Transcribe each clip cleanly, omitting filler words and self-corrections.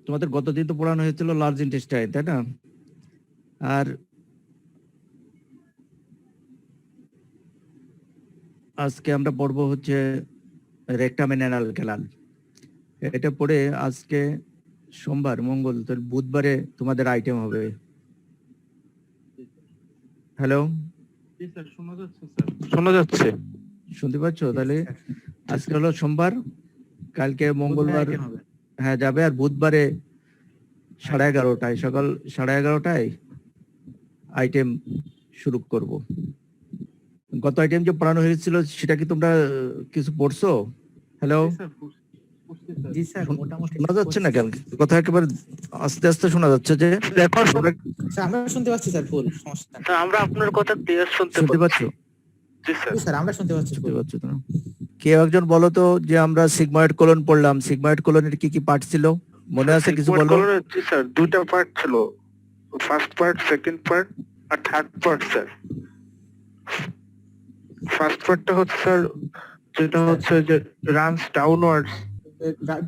তোমাদের গতদিন তো পড়ানো হয়েছিল লার্জ ইন্টেস্টাইন, তাই না? আর আজকে আমরা পড়বো হচ্ছে রেকটাম এন্ড অ্যানাল ক্যানাল। এটা পড়ে আজকে সোমবার, মঙ্গল, তো বুধবারে তোমাদের আইটেম হবে। হ্যালো, শোনা যাচ্ছে? শুনতে পাচ্ছ? তাহলে আজকে হলো সোমবার, কালকে মঙ্গলবার হ্যাঁ যাবে, আর বুধবারে 11:30টায়, সকাল 11:30টায় আইটেম শুরু করব। গত আইটেম যে পড়ানো হয়েছিল সেটা কি তোমরা কিছু পড়ছো? হ্যালো, জি স্যার, মোটামুটি শোনা যাচ্ছে না কেন? কথা একেবারে আস্তে আস্তে শোনা যাচ্ছে যে। আমরা শুনতে পাচ্ছি স্যার, ফুল সমস্যা নেই। আমরা আপনার কথা ক্লিয়ার শুনতে পাচ্ছো? জি স্যার। জি স্যার, আমরা শুনতে পাচ্ছি। শুনতে পাচ্ছ তো? কেউ একজন বলো তো যে আমরা সিগময়েড কোলন পড়লাম, সিগময়েড কোলনের কি কি পার্ট ছিল মনে আছে? কিছু বলো। জি স্যার, দুইটা পার্ট ছিল, ফার্স্ট পার্ট, সেকেন্ড পার্ট আর থার্ড পার্ট স্যার। ফার্স্ট পার্টটা হচ্ছে স্যার যেটা হচ্ছে যে runs downwards,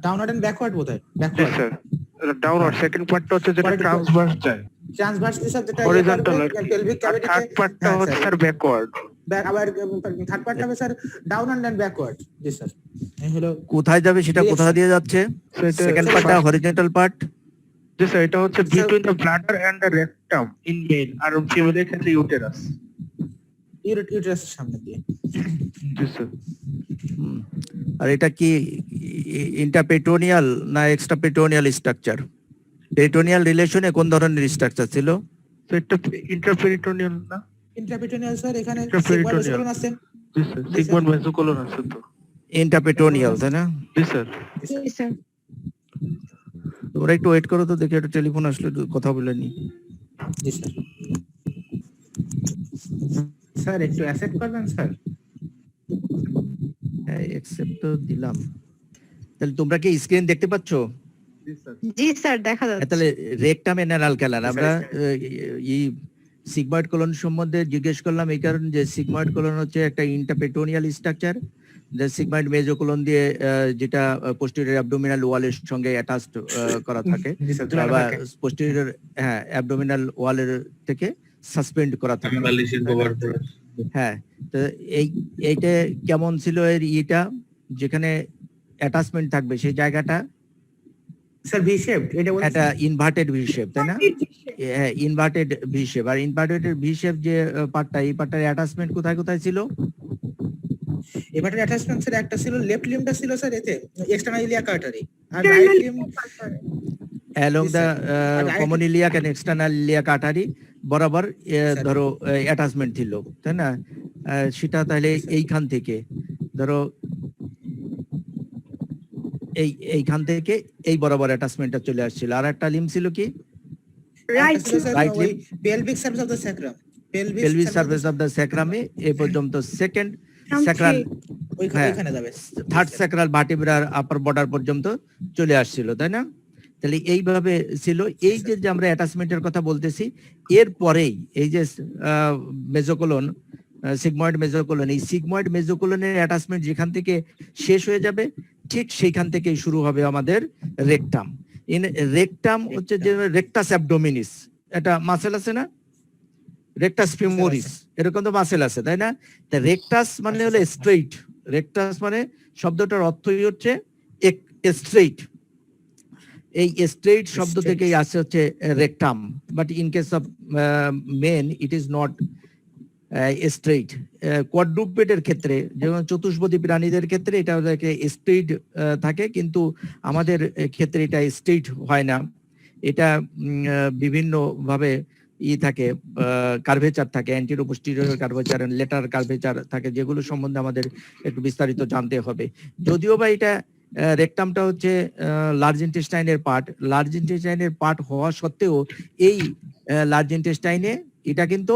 downward and backward বোধহয়। জি ব্যাকওয়ার্ড স্যার, সেকেন্ড পার্টটা হচ্ছে যেটা ট্রান্সভার্স যায়, ট্রান্সভার্স স্যার, যেটা হরিজন্টাল আর পেলভিক ক্যাভিটি। থার্ড পার্টটা হচ্ছে স্যার ব্যাকওয়ার্ড। আবার থার্ড পার্টটা হবে স্যার ডাউনওয়ার্ড এন্ড ব্যাকওয়ার্ড। জি স্যার, এই হলো কোথায় যাবে সেটা কোথা দিয়ে যাচ্ছে? সেকেন্ড পার্টটা হরিজন্টাল পার্ট। জি স্যার, এটা হচ্ছে between the bladder and the rectum in male, আর ফিমেলের ক্ষেত্রে ইউটেরাস। ইউটেরাসের সামনে দিয়ে। জি স্যার। আর এটা কি ইন্টারপেটোনিয়াল না এক্সট্রাপেটোনিয়াল স্ট্রাকচার? পেরিটোনিয়াল রিলেশনে কোন ধরনের স্ট্রাকচার ছিল? তো এটা ইন্টারপেরিটোনিয়াল না? ইন্টারপেটোনিয়াল স্যার, এখানে Intraperitoneal। সিগময়েড আছে। জি স্যার, সিগমন্ড মেসোকোলন আছে তো। ইন্টারপেটোনিয়াল, তাই না? জি স্যার। জি স্যার। তোমরা একটু ওয়েট করো তো, দেখি একটা টেলিফোন আসলে কথা বলে নি। জি স্যার। স্যার একটু অ্যাকসেপ্ট করবেন স্যার? হ্যাঁ, অ্যাকসেপ্ট তো দিলাম। তাহলে তোমরা কি স্ক্রিন দেখতে পাচ্ছো? জি স্যার, দেখা যাচ্ছে। তাহলে রেকটাম এন্ড অ্যানাল ক্যানাল আমরা এই সিগময়েড কোলন সম্বন্ধে জিজ্ঞেস করলাম এই কারণে যে সিগময়েড কোলন হচ্ছে একটা ইন্টারপেটোনিয়াল স্ট্রাকচার, যে সিগময়েড মেজোকোলন দিয়ে যেটা পোস্টেরিয়র অ্যাবডোমিনাল ওয়ালের সঙ্গে অ্যাটাচড করা থাকে, বা পোস্টেরিয়র অ্যাবডোমিনাল ওয়ালের থেকে সাসপেন্ড করা থাকে। হ্যাঁ, তো এইটা কেমন ছিল এর ইটা, যেখানে অ্যাটাচমেন্ট থাকবে সেই জায়গাটা স্যার ভি শেপ, এটা ইনভার্টেড ভি শেপ, তাই না? হ্যাঁ, ইনভার্টেড ভি শেপ। আর ইনভার্টেড ভি শেপ যে পার্টটা, এই পার্টটার অ্যাটাচমেন্ট কোথায় কোথায় ছিল? এবারে অ্যাটাচমেন্ট স্যার একটা ছিল, লেফট লিম্বটা ছিল স্যার এতে এক্সটার্নাল ইলিয়াক আর্টারি, আর right limb along the common iliac and external iliac artery বরাবর ধরো অ্যাটাচমেন্ট ছিল, তাই না? সেটা তাহলে এইখান থেকে ধরো এইখান থেকে এই বরাবর অ্যাটাচমেন্টটা চলে আসছিল। আর একটা লিম্ব ছিল কি? Right limb, pelvic surface of the sacrum, pelvic surface of the স্যাক্রামে এই পর্যন্ত সেকেন্ড স্যাক্রাল, ওইখানে যাবে, থার্ড স্যাক্রাল ভার্টিব্রার আপার বর্ডার পর্যন্ত চলে আসছিল, তাই না? তাহলে এইভাবে ছিল। এই যে আমরা অ্যাটাচমেন্টের কথা বলতেছি, এর পরেই এই যে মেজোকোলন, সিগময়েড মেজোকোলন, এই সিগময়েড মেজোকোলনের অ্যাটাচমেন্ট যেখান থেকে শেষ হয়ে যাবে ঠিক সেইখান থেকেই শুরু হবে আমাদের রেকটাম। রেকটাম হচ্ছে যে রেকটাস অ্যাবডোমিনিস, এটা মাসেল আছে না? রেকটাস ফিমোরিস, এরকম তো মাসেল আছে, তাই না? তা রেকটাস মানে হলো স্ট্রেইট, রেকটাস মানে শব্দটার অর্থই হচ্ছে স্ট্রেইট। এই স্ট্রেইট শব্দ থেকেই আসছে হচ্ছে rectum, but in case of men it is not straight. কোয়াড্রুপেডের ক্ষেত্রে, যেমন চতুষ্পদী প্রাণীদের ক্ষেত্রে এটা স্ট্রেইট থাকে, কিন্তু আমাদের ক্ষেত্রে এটা স্ট্রেইট হয় না। এটা বিভিন্ন ভাবে থাকে, কার্ভেচার থাকে, অ্যান্টিরো পোস্টেরিয়র কার্ভেচার, লেটার কার্ভেচার থাকে, যেগুলো সম্বন্ধে আমাদের একটু বিস্তারিত জানতে হবে। যদিও বা এটা রেকটামটা হচ্ছে লার্জ ইন্টেস্টাইনের পার্ট, লার্জ ইন্টেস্টাইনের পার্ট হওয়া সত্ত্বেও এই লার্জ ইন্টেস্টাইনে এটা কিন্তু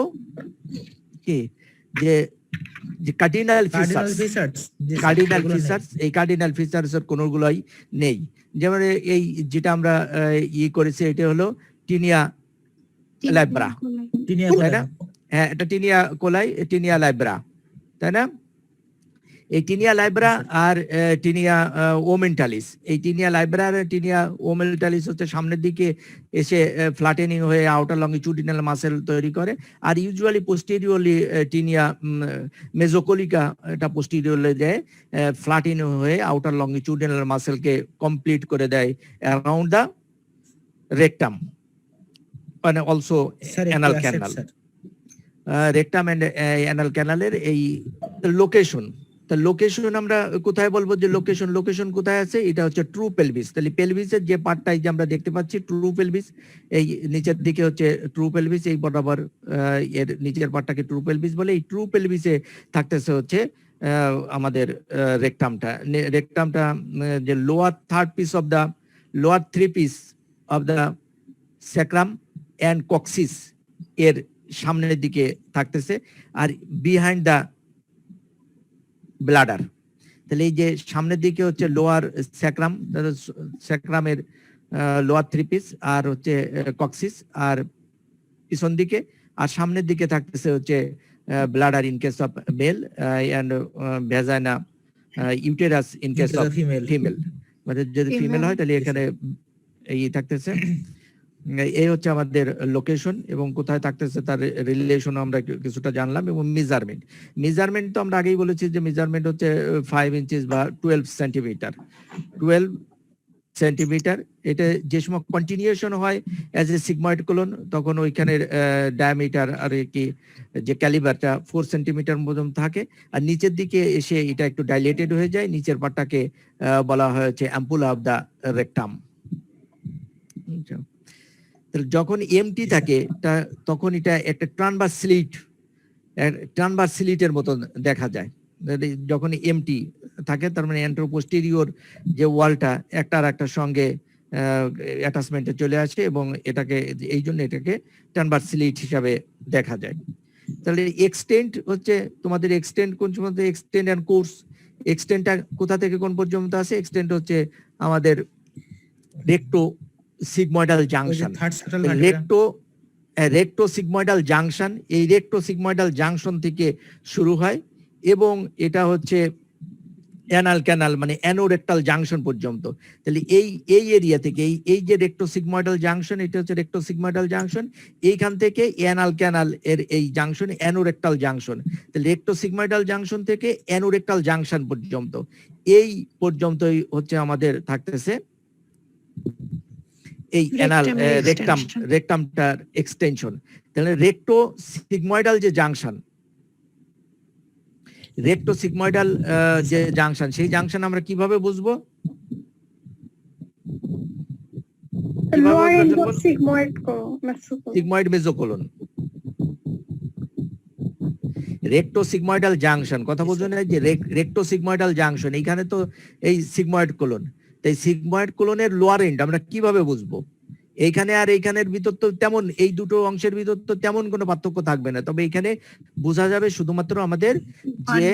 কি যে কার্ডিনাল ফিচার্স, এই কার্ডিনাল ফিচার্সের কোনগুলোই নেই। যেমন এই যেটা আমরা করেছি, এটা হলো টিনিয়া লাইব্রা, তাই না? হ্যাঁ, এটা টিনিয়া কোলাই, টিনিয়া লাইব্রা, তাই না? এই টিনিয়া লাইব্রা আর টিনিয়া ওমেন্টালিস, এই টিনিয়া লাইব্রা আর টিনিয়া ওমেন্টালিস হচ্ছে সামনের দিকে এসে ফ্ল্যাটেনিং হয়ে আউটার লঙ্গিটিউডিনাল মাসেল তৈরি করে, আর ইউজুয়ালি পোস্টেরিয়রলি টিনিয়া মেজোকলিকা এটা পোস্টেরিয়রলি দেয়, ফ্ল্যাটেনিং হয়ে আউটার লঙ্গিটিউডিনাল মাসেলকে কমপ্লিট করে দেয় অ্যারাউন্ড দ্য রেকটাম, মানে also anal canal. Rectum and anal ক্যানালের এই লোকেশন, তা লোকেশন আমরা কোথায় বলবো যে লোকেশন কোথায় আছে, এটা হচ্ছে ট্রু পেলভিস। তাহলে পেলভিসের যে পার্টটাই যে আমরা দেখতে পাচ্ছি ট্রু পেলভিস, এই নিচের দিকে হচ্ছে ট্রু পেলভিস, এই বরাবর এর নিচের পার্টটাকে ট্রু পেলভিস বলে। এই ট্রু পেলভিসে থাকতেছে হচ্ছে আমাদের রেকটামটা যে lower third piece of the lower three piece of the sacrum and coccyx এর সামনের দিকে থাকতেছে, আর বিহাইন্ড দা ব্লাডার। তাহলে এই যে সামনের দিকে হচ্ছে লোয়ার স্যাক্রাম, স্যাক্রামের লোয়ার থ্রি পিস, আর হচ্ছে কক্সিস আর পিছন দিকে, আর সামনের দিকে থাকতেছে হচ্ছে bladder in case of male and vagina uterus in case of female. মানে যদি ফিমেল হয় তাহলে এখানে এই থাকতেছে। এই হচ্ছে আমাদের লোকেশন, এবং কোথায় থাকতেছে তার রিলেশন আমরা কিছুটা জানলাম। এবং মেজারমেন্ট তো আমরা আগেই বলেছি যে মেজারমেন্ট হচ্ছে 5 ইঞ্চিস বা 12 সেন্টিমিটার। এটা যে সময় কন্টিনিউশন হয় অ্যাজ এ সিগময়েড কোলন, তখন ওইখানের ডায়ামিটার আর কি যে ক্যালিবারটা 4 সেন্টিমিটার পর্যন্ত থাকে, আর নিচের দিকে এসে এটা একটু ডাইলেটেড হয়ে যায়। নিচের পার্টটাকে বলা হয়েছে অ্যাম্পুলা অফ দা রেকটাম। যখন এমটি থাকে তখন এটা একটা ট্রানভার্স স্লিটের মতন দেখা যায়। যখন এমটি থাকে তার মানে অ্যান্ট্রোপোস্টেরিয়র যে ওয়ালটা একটার একটার সঙ্গে অ্যাটাচমেন্টে চলে আসে, এবং এটাকে এই জন্য এটাকে ট্রানভার্স স্লিট হিসাবে দেখা যায়। তাহলে এক্সটেন্ট হচ্ছে তোমাদের এক্সটেন্ট কোন সময়, এক্সটেন্ট অ্যান্ড কোর্স। এক্সটেন্টটা কোথা থেকে কোন পর্যন্ত আছে, এক্সটেন্ট হচ্ছে আমাদের রেক্টো সিগময়েডাল জাংশন, রেক্টো সিগময়েডাল জাংশন, এই রেক্টো সিগময়েডাল জাংশন থেকে শুরু হয়, এবং এটা হচ্ছে অ্যানাল ক্যানাল মানে অ্যানোরেক্টাল জাংশন পর্যন্ত। তাহলে এই এরিয়া থেকে এই যে রেক্টো সিগময়েডাল জাংশন, এটা হচ্ছে রেক্টো সিগময়েডাল জাংশন, এইখান থেকে অ্যানাল ক্যানাল এর এই জাংশন অ্যানোরেক্টাল জাংশন। তাহলে রেক্টো সিগময়েডাল জাংশন থেকে অ্যানোরেক্টাল জাংশন পর্যন্ত, এই পর্যন্তই হচ্ছে আমাদের থাকতেছে এই অ্যানাল রেকটামটার এক্সটেনশন। তাহলে রেক্টো সিগময়েডাল যে জাংশন, সেই জাংশন আমরা কিভাবে বুঝবো? সিগময়েড মেসোকোলন, রেক্টো সিগময়েডাল জাংশন, কথা বলছেন যে রেক্টো সিগময়েডাল জাংশন, এইখানে তো এই সিগময়েড কোলন। তাই সিগময়েড কোলনের লোয়ার এন্ড আমরা কিভাবে বুঝবো? এইখানে আর এইখানের ভিতর তো তেমন, এই দুটো অংশের ভিতর তো তেমন কোনো পার্থক্য থাকবে না, তবে এখানে বোঝা যাবে শুধুমাত্র আমাদের যে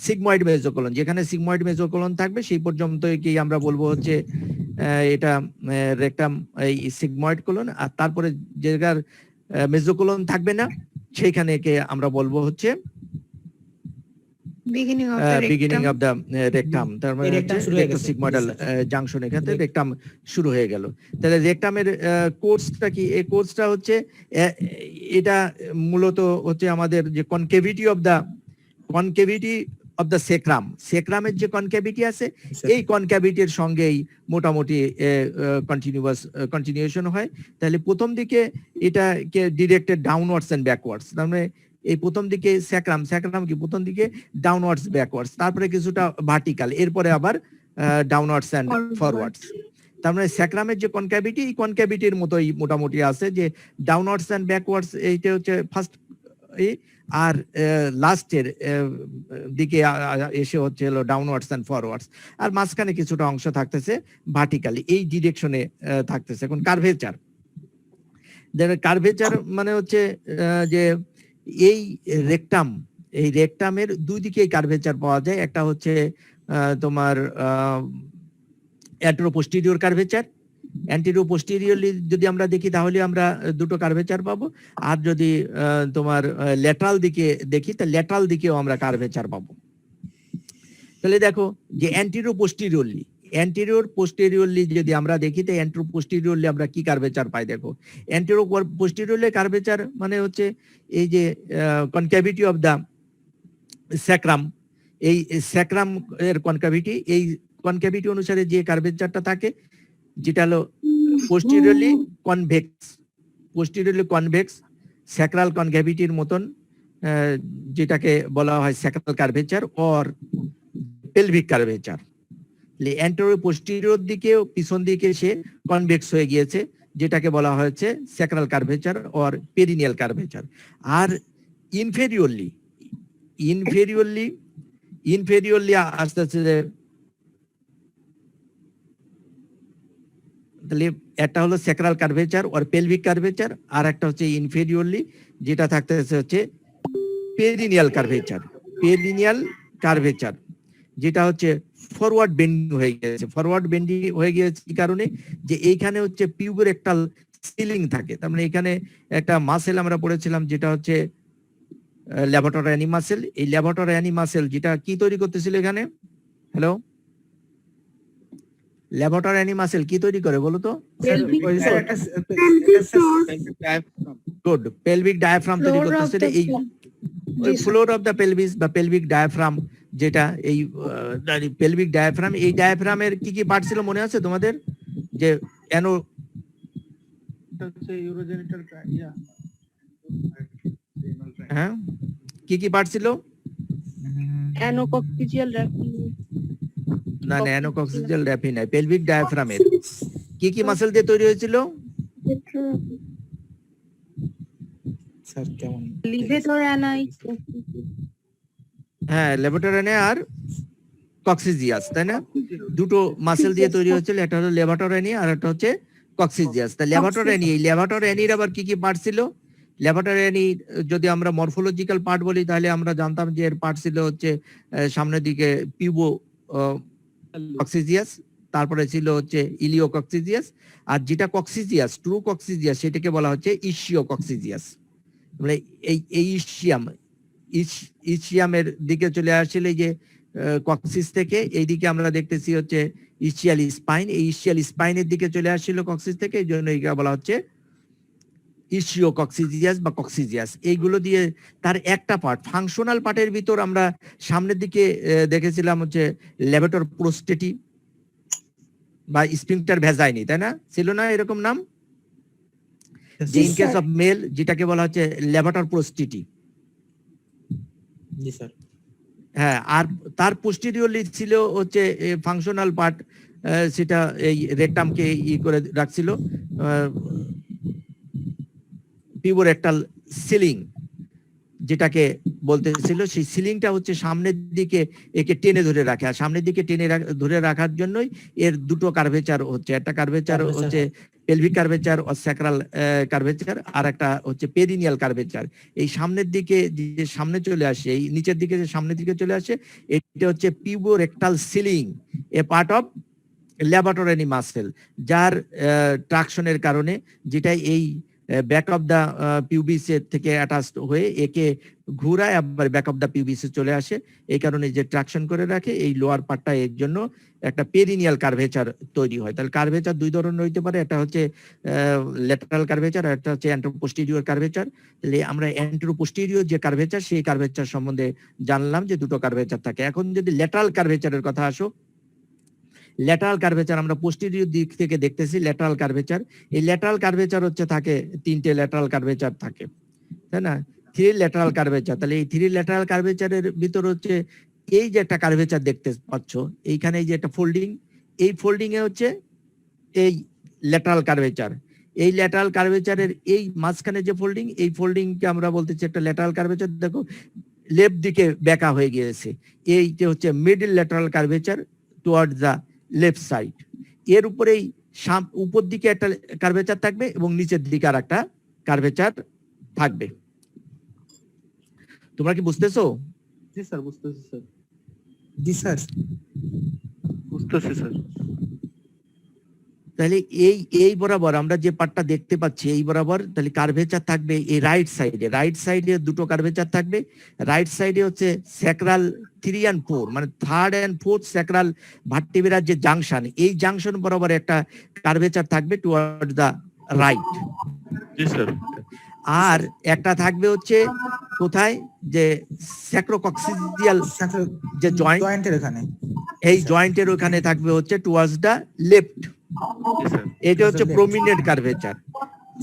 সিগময়েড মেসোকোলন, যেখানে সিগময়েড মেসোকোলন থাকবে সেই পর্যন্ত কি আমরা বলবো হচ্ছে এটা রেকটাম এই সিগময়েড কোলন, আর তারপরে যেটার মেসোকোলন থাকবে না সেইখানে কে আমরা বলবো হচ্ছে বিগিনিং অফ দা রেকটাম। তার মানে রেক্টো সিগময়েডাল জাংশন, এখান থেকে রেকটাম শুরু হয়ে গেল। তাহলে রেকটামের কোর্সটা কি? এই কোর্সটা হচ্ছে এটা মূলত হচ্ছে আমাদের যে কনকেভিটি অফ দা সেক্রামের যে কনকেভিটি আছে, এই কনকেভিটির সঙ্গেই মোটামুটি কন্টিনিউশন হয়। তাহলে প্রথম দিকে এটাকে ডিরেক্টেড ডাউনওয়ার্ডস এন্ড ব্যাকওয়ার্ডস, তার মানে এই প্রথম দিকে স্যাক্রাম কি প্রথম দিকে ডাউনওয়ার্ডস ব্যাকওয়ার্ডস, তারপরে কিছুটা ভার্টিক্যাল, এরপরে আবার ডাউনওয়ার্ডস এন্ড ফরওয়ার্ডস। তার মানে স্যাক্রামের যে কনক্যাভিটি, এই কনক্যাভিটির মতোই মোটামুটি আছে, যে ডাউনওয়ার্ডস এন্ড ব্যাকওয়ার্ডস এইটা হচ্ছে ফার্স্ট, আর লাস্টের দিকে এসে হচ্ছে হলো ডাউনওয়ার্ডস এন্ড ফরওয়ার্ডস, আর মাঝখানে কিছুটা অংশ থাকতেছে ভার্টিক্যালি, এই ডিরেকশনে থাকতেছে। এখন কার্ভেচার মানে হচ্ছে যে এই রেকটামের দুই দিকে কার্ভেচার পাওয়া যায়। একটা হচ্ছে তোমার অ্যান্টেরো-পোস্টেরিয়র কার্ভেচার, অ্যান্টেরো-পোস্টেরিয়রলি যদি আমরা দেখি তাহলে আমরা দুটো কার্ভেচার পাবো, আর যদি তোমার ল্যাটারাল দিকে দেখি তাহলে ল্যাটারাল দিকেও আমরা কার্ভেচার পাবো। তাহলে দেখো যে অ্যান্টেরিয়র পোস্টেরিয়রলি যদি আমরা দেখি, তো অ্যান্টেরো পোস্টেরিয়রলি আমরা কি কার্ভেচার পাই? দেখো অ্যান্টেরো পোস্টেরিয়রলি কার্ভেচার মানে হচ্ছে এই যে কনক্যাভিটি অফ দা স্যাক্রাম, এই স্যাক্রাম এর কনক্যাভিটি, এই কনক্যাভিটি অনুসারে যে কার্ভেচারটা থাকে যেটা হলো পোস্টেরিয়রলি কনভেক্স স্যাক্রাল কনক্যাভিটির মতন, যেটাকে বলা হয় sacral curvature or pelvic curvature. Antero posterior দিকে পিছন দিকে সে কনভেক্স হয়ে গিয়েছে, যেটাকে বলা হয়েছে sacral curvature or perineal curvature. আর ইনফেরিয়রলি আস্তে আস্তে, তাহলে একটা হলো sacral curvature or pelvic curvature, আর একটা হচ্ছে ইনফেরিয়রলি যেটা থাকতেছে হচ্ছে পেরিনিয়াল কার্ভেচার, যেটা হচ্ছে ফরওয়ার্ড বেন্ডিং হয়ে গিয়েছে কি কারণে? যে এইখানে হচ্ছে পিউবোরেক্টাল সিলিং থাকে। তার মানে এখানে একটা মাসেল আমরা পড়েছিলাম যেটা হচ্ছে ল্যাভেটর অ্যানি মাসেল। এই ল্যাভেটর অ্যানি মাসেল যেটা কি তৈরি করতেছিল এখানে? হ্যালো, ল্যাভেটর অ্যানি মাসেল কি তৈরি করে বলো তো? গুড, পেলভিক ডায়াফ্রাম তৈরি করতেছিল। এই ফ্লোর অফ দ্য পেলভিস বা পেলভিক ডায়াফ্রাম, যেটা এই পেলভিক ডায়াফ্রাম, এই ডায়াফ্রামের কি কি পার্ট ছিল মনে আছে তোমাদের? যে হ্যাঁ, কি কি পার্ট ছিল? অ্যানোকক্সিজিয়াল র্যাপিং, না, অ্যানোকক্সিজিয়াল র্যাপি নাই। পেলভিক ডায়াফ্রামের কি কি মাসেল দিয়ে তৈরি হয়েছিল? স্যার কেমন? লিভেটর অ্যানাই, হ্যাঁ, লেভেটর অ্যানি আর কক্সিজিয়াস, তাই না? দুটো মাসেল দিয়ে তৈরি হয়েছিল, একটা হলো লেভেটর অ্যানি আর একটা হচ্ছে কক্সিজিয়াস। তা লেভেটর অ্যানি, এই লেভেটর অ্যানির আবার কি কি পার্ট ছিল? লেভেটর অ্যানি যদি আমরা মরফোলজিক্যাল পার্ট বলি তাহলে আমরা জানতাম যে এর পার্ট ছিল হচ্ছে সামনের দিকে পিউবো কক্সিজিয়াস, তারপরে ছিল হচ্ছে ইলিও কক্সিজিয়াস, আর যেটা কক্সিজিয়াস, ট্রু কক্সিজিয়াস, সেটাকে বলা হচ্ছে ইসিও কক্সিজিয়াস। মানে এই ইসিয়ামের দিকে চলে আসছিল এই যে কক্সিস থেকে, এইদিকে আমরা দেখতেছি হচ্ছে ইসিয়াল স্পাইন, এই ইসিয়াল স্পাইনের দিকে চলে আসছিল কক্সিস থেকে, এই জন্য এইটা বলা হচ্ছে ইসিও কক্সিজিয়াস বা কক্সিজিয়াস। এইগুলো দিয়ে তার একটা পার্ট, ফাংশনাল পার্টের ভিতর আমরা সামনের দিকে দেখেছিলাম হচ্ছে লেভেটর প্রোস্টেটি বা স্ফিংক্টার ভ্যাজাইনি, তাই না? ছিল না এরকম নাম? যে ইন কেস অফ মেল যেটাকে বলা হচ্ছে লেভেটর প্রোস্টেটি। জি স্যার। হ্যাঁ, আর তার পোস্টেরিয়রলি ছিল হচ্ছে ফাংশনাল পার্ট, সেটা এই রেকটামকে করে রাখছিল, পিউবোরেক্টাল সিলিং যেটাকে বলতেছিল। সেই সিলিংটা হচ্ছে সামনের দিকে একে টেনে ধরে রাখে, আর সামনের দিকে টেনে ধরে রাখার জন্যই এর দুটো কার্ভেচার হচ্ছে, একটা কার্ভেচার হচ্ছে পেলভিক কার্ভেচার ও স্যাক্রাল কার্ভেচার, আর একটা হচ্ছে পেরিনিয়াল কার্ভেচার। এই সামনের দিকে যে সামনে চলে আসে, এই নিচের দিকে যে সামনের দিকে চলে আসে, এটা হচ্ছে puborectal sling, a part of levator ani muscle, যার ট্রাকশনের কারণে, যেটা এই ব্যাক অফ দা পিউবিস থেকে অ্যাটাচড হয়ে একে ঘুরায় আবার ব্যাক অফ দা পিউবিসে চলে আসে। এই কারণে যে ট্রাকশন করে রাখে এই লোয়ার পার্টটা, এর জন্য একটা পেরিনিয়াল কার্ভেচার তৈরি হয়। তাহলে কার্ভেচার দুই ধরনের হইতে পারে, একটা হচ্ছে ল্যাটারাল কার্ভেচার আর একটা হচ্ছে অ্যান্টেরোপোস্টেরিয়র কার্ভেচার। তাহলে আমরা অ্যান্টেরোপোস্টেরিয়র যে কার্ভেচার, সেই কার্ভেচার সম্বন্ধে জানলাম যে দুটো কার্ভেচার থাকে। এখন যদি ল্যাটারাল কার্ভেচারের কথা আসো, ল্যাটারাল কার্ভেচার আমরা পোস্টেরিয়র দিক থেকে দেখতেছি ল্যাটারাল কার্ভেচার। এই ল্যাটারাল কার্ভেচার হচ্ছে থাকে তিনটে ল্যাটারাল কার্ভেচার থাকে, তাই না? Three lateral curvature. তাহলে এই থ্রি ল্যাটারাল কার্ভেচারের ভিতর হচ্ছে এই যে একটা কার্ভেচার দেখতে পাচ্ছ, এইখানে এই যে একটা ফোল্ডিং, এই ফোল্ডিং এ হচ্ছে এই ল্যাটারাল কার্ভেচার। এই ল্যাটারাল কার্ভেচারের এই মাঝখানে যে ফোল্ডিং, এই ফোল্ডিংকে আমরা বলতেছি একটা ল্যাটারাল কার্ভেচার। দেখো লেফট দিকে বেঁকা হয়ে গিয়েছে, এইটা হচ্ছে মিডল ল্যাটারাল কার্ভেচার টুয়ার্ড দা লেফট সাইড। এর উপরেই উপর দিকে একটা কার্ভেচার থাকবে এবং নিচের দিকে আর একটা কার্ভেচার থাকবে। তোমরা কি বুঝতেছো? জি স্যার, বুঝতেছি স্যার। জি স্যার। বুঝতেছি স্যার। তাহলে এই বরাবর আমরা যে পার্টটা দেখতে পাচ্ছি এই বরাবর তাহলে কার্ভেচার থাকবে এই রাইট সাইডে দুটো কার্ভেচার থাকবে। রাইট সাইডে হচ্ছে স্যাক্রাল 3 and 4 মানে 3rd and 4th স্যাক্রাল ভার্টিব্রার যে জাংশন, এই জাংশন বরাবর একটা কার্ভেচার থাকবে টুয়ার্ড দা রাইট। জি স্যার। আর একটা থাকবে হচ্ছে কোথায়, যে স্যাক্রোকক্সিডিয়াল যে জয়েন্টের এখানে, এই জয়েন্টের ওখানে থাকবে হচ্ছে টুয়ার্ডস দা লেফট। জি স্যার। এটা হচ্ছে prominent curvature.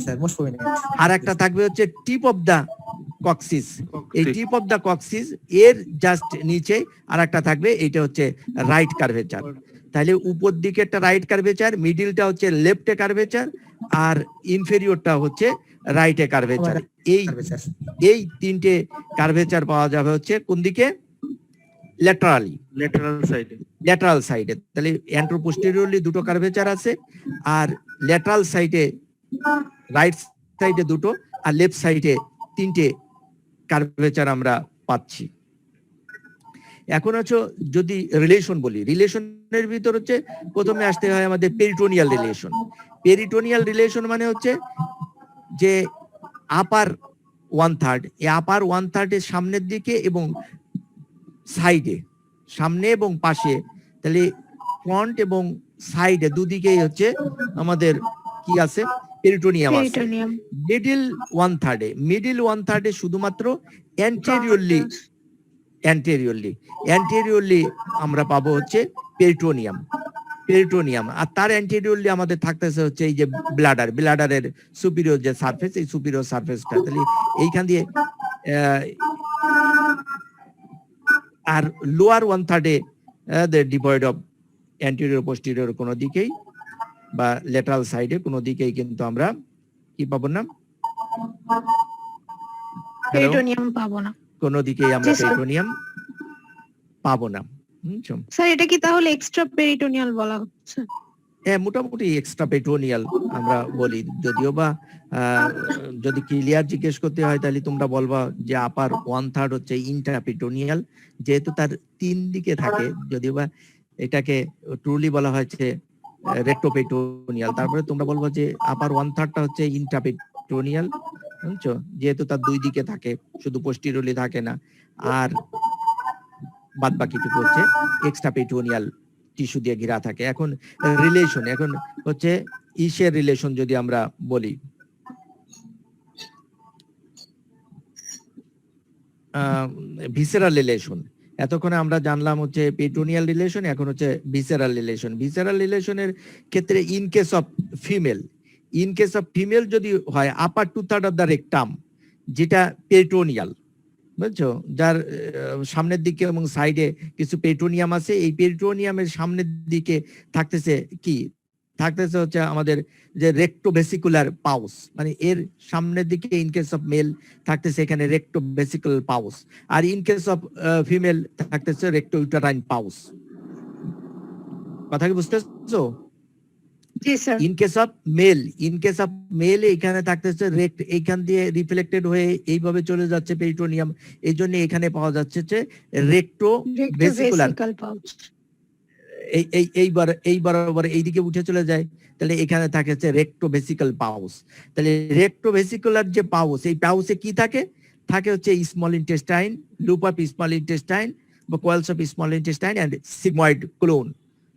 Sir most prominent. আর একটা থাকবে হচ্ছে টিপ অফ দা কক্সিস, এই টিপ অফ দা কক্সিস এর জাস্ট নিচে আর একটা থাকবে, এটা হচ্ছে রাইট কার্ভেচার। তাহলে উপর দিকে একটা রাইট কার্ভেচার, মিডিলটা হচ্ছে লেফটে কার্ভেচার, আর ইনফেরিয়রটা হচ্ছে রাইটে কার্ভেচার। এই তিনটে কার্ভেচার পাওয়া যাবে হচ্ছে কোন দিকে, ল্যাটারালি, ল্যাটারাল সাইডে। তাহলে অ্যান্ট্রোপোস্টেরিয়রলি দুটো কার্ভেচার আছে, আর ল্যাটারাল সাইডে রাইট সাইডে দুটো, আর লেফট সাইডে তিনটে কার্ভেচার আমরা পাচ্ছি। এখন হচ্ছে যদি রিলেশন বলি, রিলেশনের ভিতর হচ্ছে প্রথমে আসতে হয় আমাদের পেরিটোনিয়াল রিলেশন। পেরিটোনিয়াল রিলেশন মানে হচ্ছে যে আপার 1/3, এই আপার 1/3 এর সামনের দিকে এবং সাইডে, সামনে এবং পাশে, তাহলে ফ্রন্ট এবং সাইডে দুদিকেই হচ্ছে আমাদের কি আছে, পেরিটোনিয়াম আছে। পেরিটোনিয়াম। মিডিল 1/3 শুধুমাত্র অ্যান্টেরিয়রলি আমরা পাবো হচ্ছে পেরিটোনিয়াম। আর তার অ্যান্টেরিয়রলি আমাদের থাকতেছে হচ্ছে এই যে ব্লাডারের সুপিরিয়র যে সারফেস, এই সুপিরিয়র সারফেসটা। তাহলে এইখান দিয়ে আর lower 1/3 devoid of anterior posterior কোনো দিকেই বা ল্যাটারাল সাইডে কোনো দিকেই কিন্তু আমরা কি পাবো না, পেরিটোনিয়াম পাবো না, কোনো দিকেই আমরা জি, স্যার। পেরিটোনিয়াম পাবো না। স্যার এটা কি তাহলে এক্সট্রা পেরিটোনিয়াল বলা হচ্ছে? হ্যাঁ, মোটামুটি এক্সট্রা পেরিটোনিয়াল আমরা বলি, যদিও বা যদি ক্লিয়ার জিজ্ঞেস করতে হয় তাহলে তোমরা বলবা যে আপার 1/3 হচ্ছে ইন্ট্রাপেরিটোনিয়াল, যেহেতু তার 3 দিকে থাকে, যদিও বা এটাকে ট্রুলি বলা হয়েছে রেক্টোপেরিটোনিয়াল। তারপরে তোমরা বলবো যে আপার 1/3টা হচ্ছে ইন্ট্রাপেরিটোনিয়াল, বুঝছো, যেহেতু তার 2 দিকে থাকে, শুধু পোস্টেরিয়রলি থাকে না। আর বাদ বাকিটুকু হচ্ছে এক্সট্রা পেরিটোনিয়াল টিস্যু দিয়ে ঘেরা থাকে। এখন রিলেশন, এখন হচ্ছে ইসের রিলেশন যদি আমরা বলি, ভিসেরাল রিলেশন। এতক্ষণে আমরা জানলাম হচ্ছে পেরিটোনিয়াল রিলেশন, এখন হচ্ছে ভিসেরাল রিলেশন। ভিসেরাল রিলেশনের ক্ষেত্রে ইন কেস অফ ফিমেল যদি হয় আপার 2/3 অফ দ্য রেকটাম, যেটা পেরিটোনিয়াল, বুঝছো, যার সামনের দিকে এবং সাইডে কিছু পেরিটোনিয়াম আছে, এই পেরিটোনিয়ামের সামনের দিকে থাকতেছে কি, থাকতেছে হচ্ছে আমাদের যে রেক্টোভেসিকুলার পাউস, মানে এর সামনের দিকে ইন কেস অফ মেল থাকতেছে এখানে রেক্টোভেসিকুলার পাউস, আর ইন কেস অফ ফিমেল থাকতেছে রেক্টোইউটারাইন পাউস। কথা কি বুঝতেছো? জি sir. In case of male এখানে থাকতেছে রেক্ট, এইখান দিয়ে রিফ্লেক্টেড হয়ে এইভাবে চলে যাচ্ছে পেরিটোনিয়াম, এই জন্য এখানে পাওয়া যাচ্ছে যে রেক্টোভেসিকুলার, পাউচ। এই বরাবর এইদিকে উঠে চলে যায়, তাহলে এখানে থাকে হচ্ছে রেক্টোভেসিকাল পাউস। তাহলে রেক্টোভেসিকুলার যে পাউস, এই পাউসে কি থাকে হচ্ছে small intestine, loop of small intestine বা coils of small intestine and sigmoid colon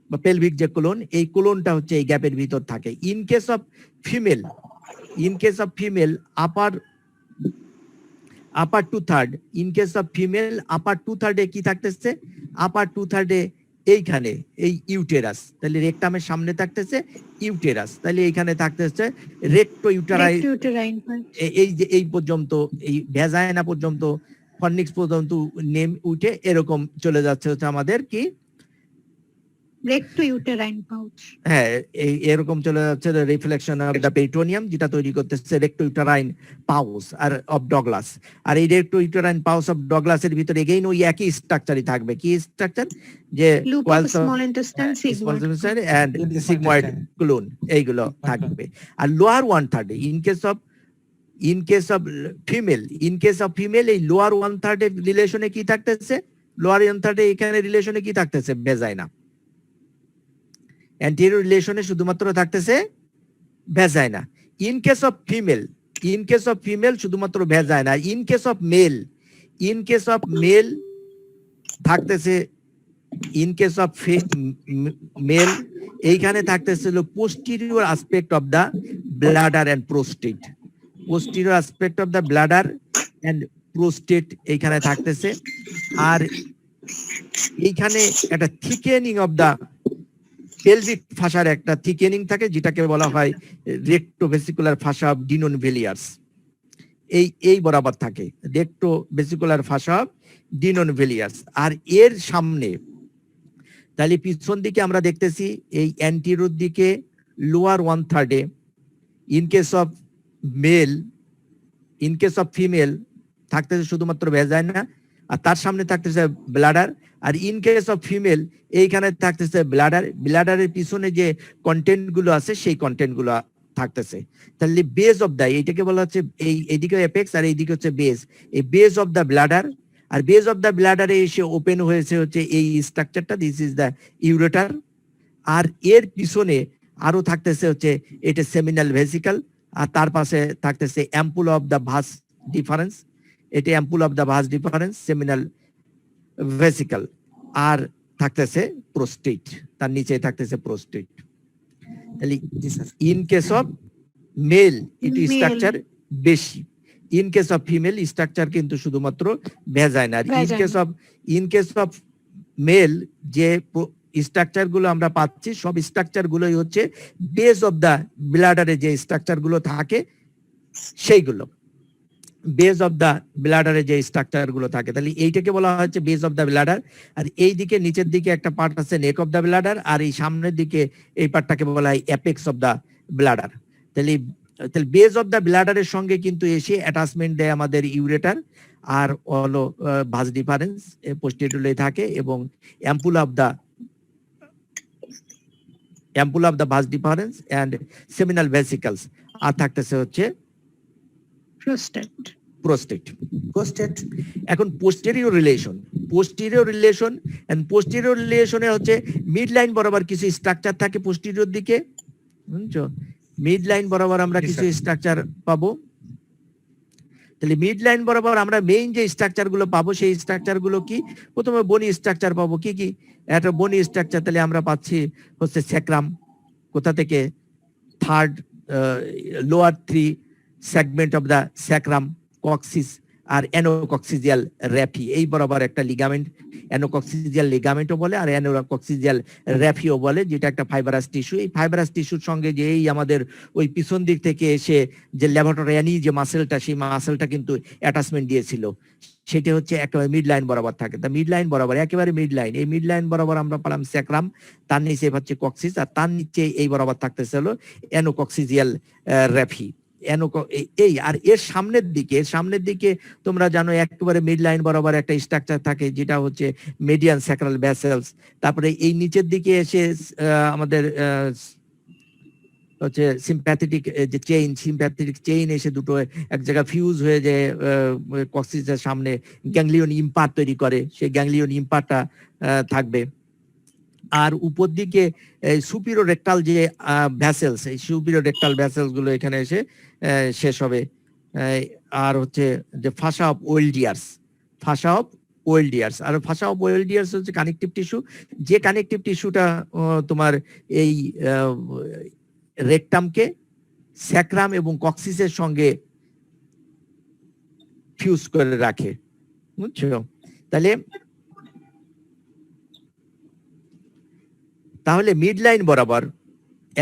বা পেলভিক যে কোলন, এই কোলনটা হচ্ছে এই গ্যাপের ভিতর থাকে। In case of female upper 2/3, in case of female upper 2/3 কি থাকতেছে, আপার 2/3 এইখানে এই ইউটেরাস, তাহলে রেকটামের সামনে থাকতেছে ইউটেরাস, তাহলে এইখানে থাকতেছে রেক্টোইউটারাইন, এই যে এই পর্যন্ত, এই ভ্যাজাইনা পর্যন্ত, ফর্নিক্স পর্যন্ত নেম উঠে এরকম চলে যাচ্ছে হচ্ছে আমাদের কি, রেক্টোইউটেরাইন পাউচ। হ্যাঁ, এরকম চলে যাচ্ছে রিফ্লেকশন অফ দ্য পেরিটোনিয়াম, যেটা তৈরি করতেছে রেক্টোইউটারাইন পাউস আর অফ ডগলাস। আর এই রেক্টোইউটারাইন পাউস অফ ডগলাসের ভিতরে এগেইন ওই একই স্ট্রাকচারই থাকবে, কি স্ট্রাকচার, যে small intestine, and sigmoid colon, এইগুলো থাকবে। আর lower 1/3 in case of female এই লোয়ার 1/3 এর রিলেশনে কি থাকতেছে, লোয়ার 1/3 এখানে রিলেশনে কি থাকতেছে, ভেজাইনা। অ্যান্টেরিয়র রিলেশনে শুধুমাত্র থাকতেছে vagina. In case of female শুধুমাত্র vagina. In case of male থাকতেছে, ইন কেস অফ মেল এইখানে থাকতেছিল posterior aspect of the bladder and prostate. Posterior aspect of the bladder and prostate এইখানে থাকতেছে। আর এইখানে একটা থিকেনিং অফ দা পেলভিক ফাসার একটা থিকেনিং থাকে, যেটাকে বলা হয় রেক্টোভেসিকুলার ফাসা অফ ডিনোনভেলিয়ার্স। এই বরাবর থাকে রেক্টোভেসিকুলার ফাসা অফ ডিনোনভেলিয়ার্স। আর এর সামনে তাহলে পিছন দিকে আমরা দেখতেছি এই অ্যান্টিরিয়র দিকে lower 1/3 in case of male, in case of female থাকতেছে শুধুমাত্র ভ্যাজাইনা, আর তার সামনে থাকতেছে ব্লাডার। আর ইন কেস অফ ফিমেল এইখানে থাকতেছে ব্লাডারের পিছনে যে কন্টেন্ট গুলো আছে সেই কন্টেন্ট গুলো থাকতেছে। তাহলে বেস অফ দা, এইটাকে বলা হচ্ছে এইদিকে এপেক্স আর এইদিকে হচ্ছে বেস, এই বেস অফ দা ব্লাডার। আর বেস অফ দা ব্লাডারে এসে ওপেন হয়েছে হচ্ছে এই স্ট্রাকচারটা, দিস ইজ দা ইউরেটার। আর এর পিছনে আরো থাকতেছে হচ্ছে এটা সেমিনাল ভেসিকল, আর তার পাশে থাকতেছে ampulla of the vas deferens, এটা ampulla of the vas deferens seminal vesicle. আর থাকতেছে প্রোস্টেট, তার নিচে থাকতেছে প্রোস্টেট। তাহলে ইন কেস অফ মেল এটি স্ট্রাকচার বেশি, in case of female structure কিন্তু শুধুমাত্র vagina. In case of male যে স্ট্রাকচার গুলো আমরা পাচ্ছি সব স্ট্রাকচার গুলোই হচ্ছে বেস অফ দা ব্লাডারে যে স্ট্রাকচার গুলো থাকে সেইগুলো, বেস অফ দা ব্লাডারে যে স্ট্রাকচার গুলো থাকে। তাহলে এইটাকে বলা হচ্ছে বেস অফ দা ব্লাডার। আর এই দিকে নিচের দিকে একটা পার্ট আছে নেক অফ দা ব্লাডার, আর এই সামনের দিকে এই পার্টটাকে বলা হয় অ্যাপেক্স অফ দা ব্লাডার। তাহলে বেস অফ দা ব্লাডারের সঙ্গে কিন্তু এসে অ্যাটাচমেন্ট দেয় আমাদের ইউরেটার, আর হলো ভাস ডিফারেন্স পোস্টেরিয়রে থাকে, এবং ampulla of the vas deferens and seminal vesicles. আর থাকতেছে হচ্ছে প্রোস্টেট। এখন পোস্টেরিয়র রিলেশনে হচ্ছে মিড লাইন বরাবর কিছু স্ট্রাকচার থাকে পোস্টেরিয়র দিকে, বুঝছো? মিড লাইন বরাবর আমরা কিছু স্ট্রাকচার পাবো। তাহলে মিড লাইন বরাবর আমরা মেইন যে স্ট্রাকচার গুলো পাবো সেই স্ট্রাকচার গুলো কি? প্রথমে বনি স্ট্রাকচার পাবো। কি একটা বনি স্ট্রাকচার, তাহলে আমরা পাচ্ছি হচ্ছে স্যাক্রাম, কোথা থেকে? Third lower 3 segment of the sacrum, coccyx আর অ্যানোকক্সিজিয়াল র্যাফি, এই বরাবর একটা লিগামেন্ট, অ্যানোকক্সিজিয়াল লিগামেন্টও বলে আর অ্যানোকক্সিজিয়াল র্যাফিও বলে, যেটা একটা ফাইবারাস টিস্যু। এই ফাইবারাস টিস্যুর সঙ্গে যে এই আমাদের ওই পিছন দিক থেকে এসে যে ল্যাভোটোরিয়ানি যে মাসেলটা, সেই মাসেলটা কিন্তু অ্যাটাচমেন্ট দিয়েছিল, সেটা হচ্ছে একেবারে মিড লাইন বরাবর থাকে। তা মিড লাইন বরাবর, একেবারে মিড লাইন, এই মিড লাইন বরাবর আমরা পেলাম স্যাক্রাম, তার নিচে হচ্ছে কক্সিস, আর তার নিচে এই বরাবর থাকতেছে হলো অ্যানোকক্সিজিয়াল র্যাফি। এই আর এর সামনের দিকে তোমরা জানো একেবারে মিড লাইন বরাবর একটা স্ট্রাকচার থাকে, যেটা হচ্ছে মিডিয়ান স্যাক্রাল ভেসেলস। তারপরে এই নিচের দিকে এসে আমাদের হচ্ছে সিম্প্যাথেটিক চেইন এসে দুটো এক জায়গায় ফিউজ হয়ে যে কক্সিসের সামনে গ্যাংলিয়ন ইম্পার্ট তৈরি করে, সেই গ্যাংলিয়ন ইম্পার্টটা থাকবে। আর উপর দিকে সুপিরিয়র রেকটাল যে ভ্যাসেলস, এই সুপিরিয়র রেকটাল ভ্যাসেলস গুলো এখানে এসে শেষ হবে। আর হচ্ছে যে ফাসা অফ ওয়েলডিয়ার্স, আর ফাসা অফ ওয়েলডিয়ার্স হচ্ছে কানেকটিভ টিস্যু, যে কানেকটিভ টিস্যুটা তোমার এই রেকটামকে স্যাক্রাম এবং কক্সিসের সঙ্গে ফিউজ করে রাখে, বুঝছো? তাহলে মিড লাইন বরাবর,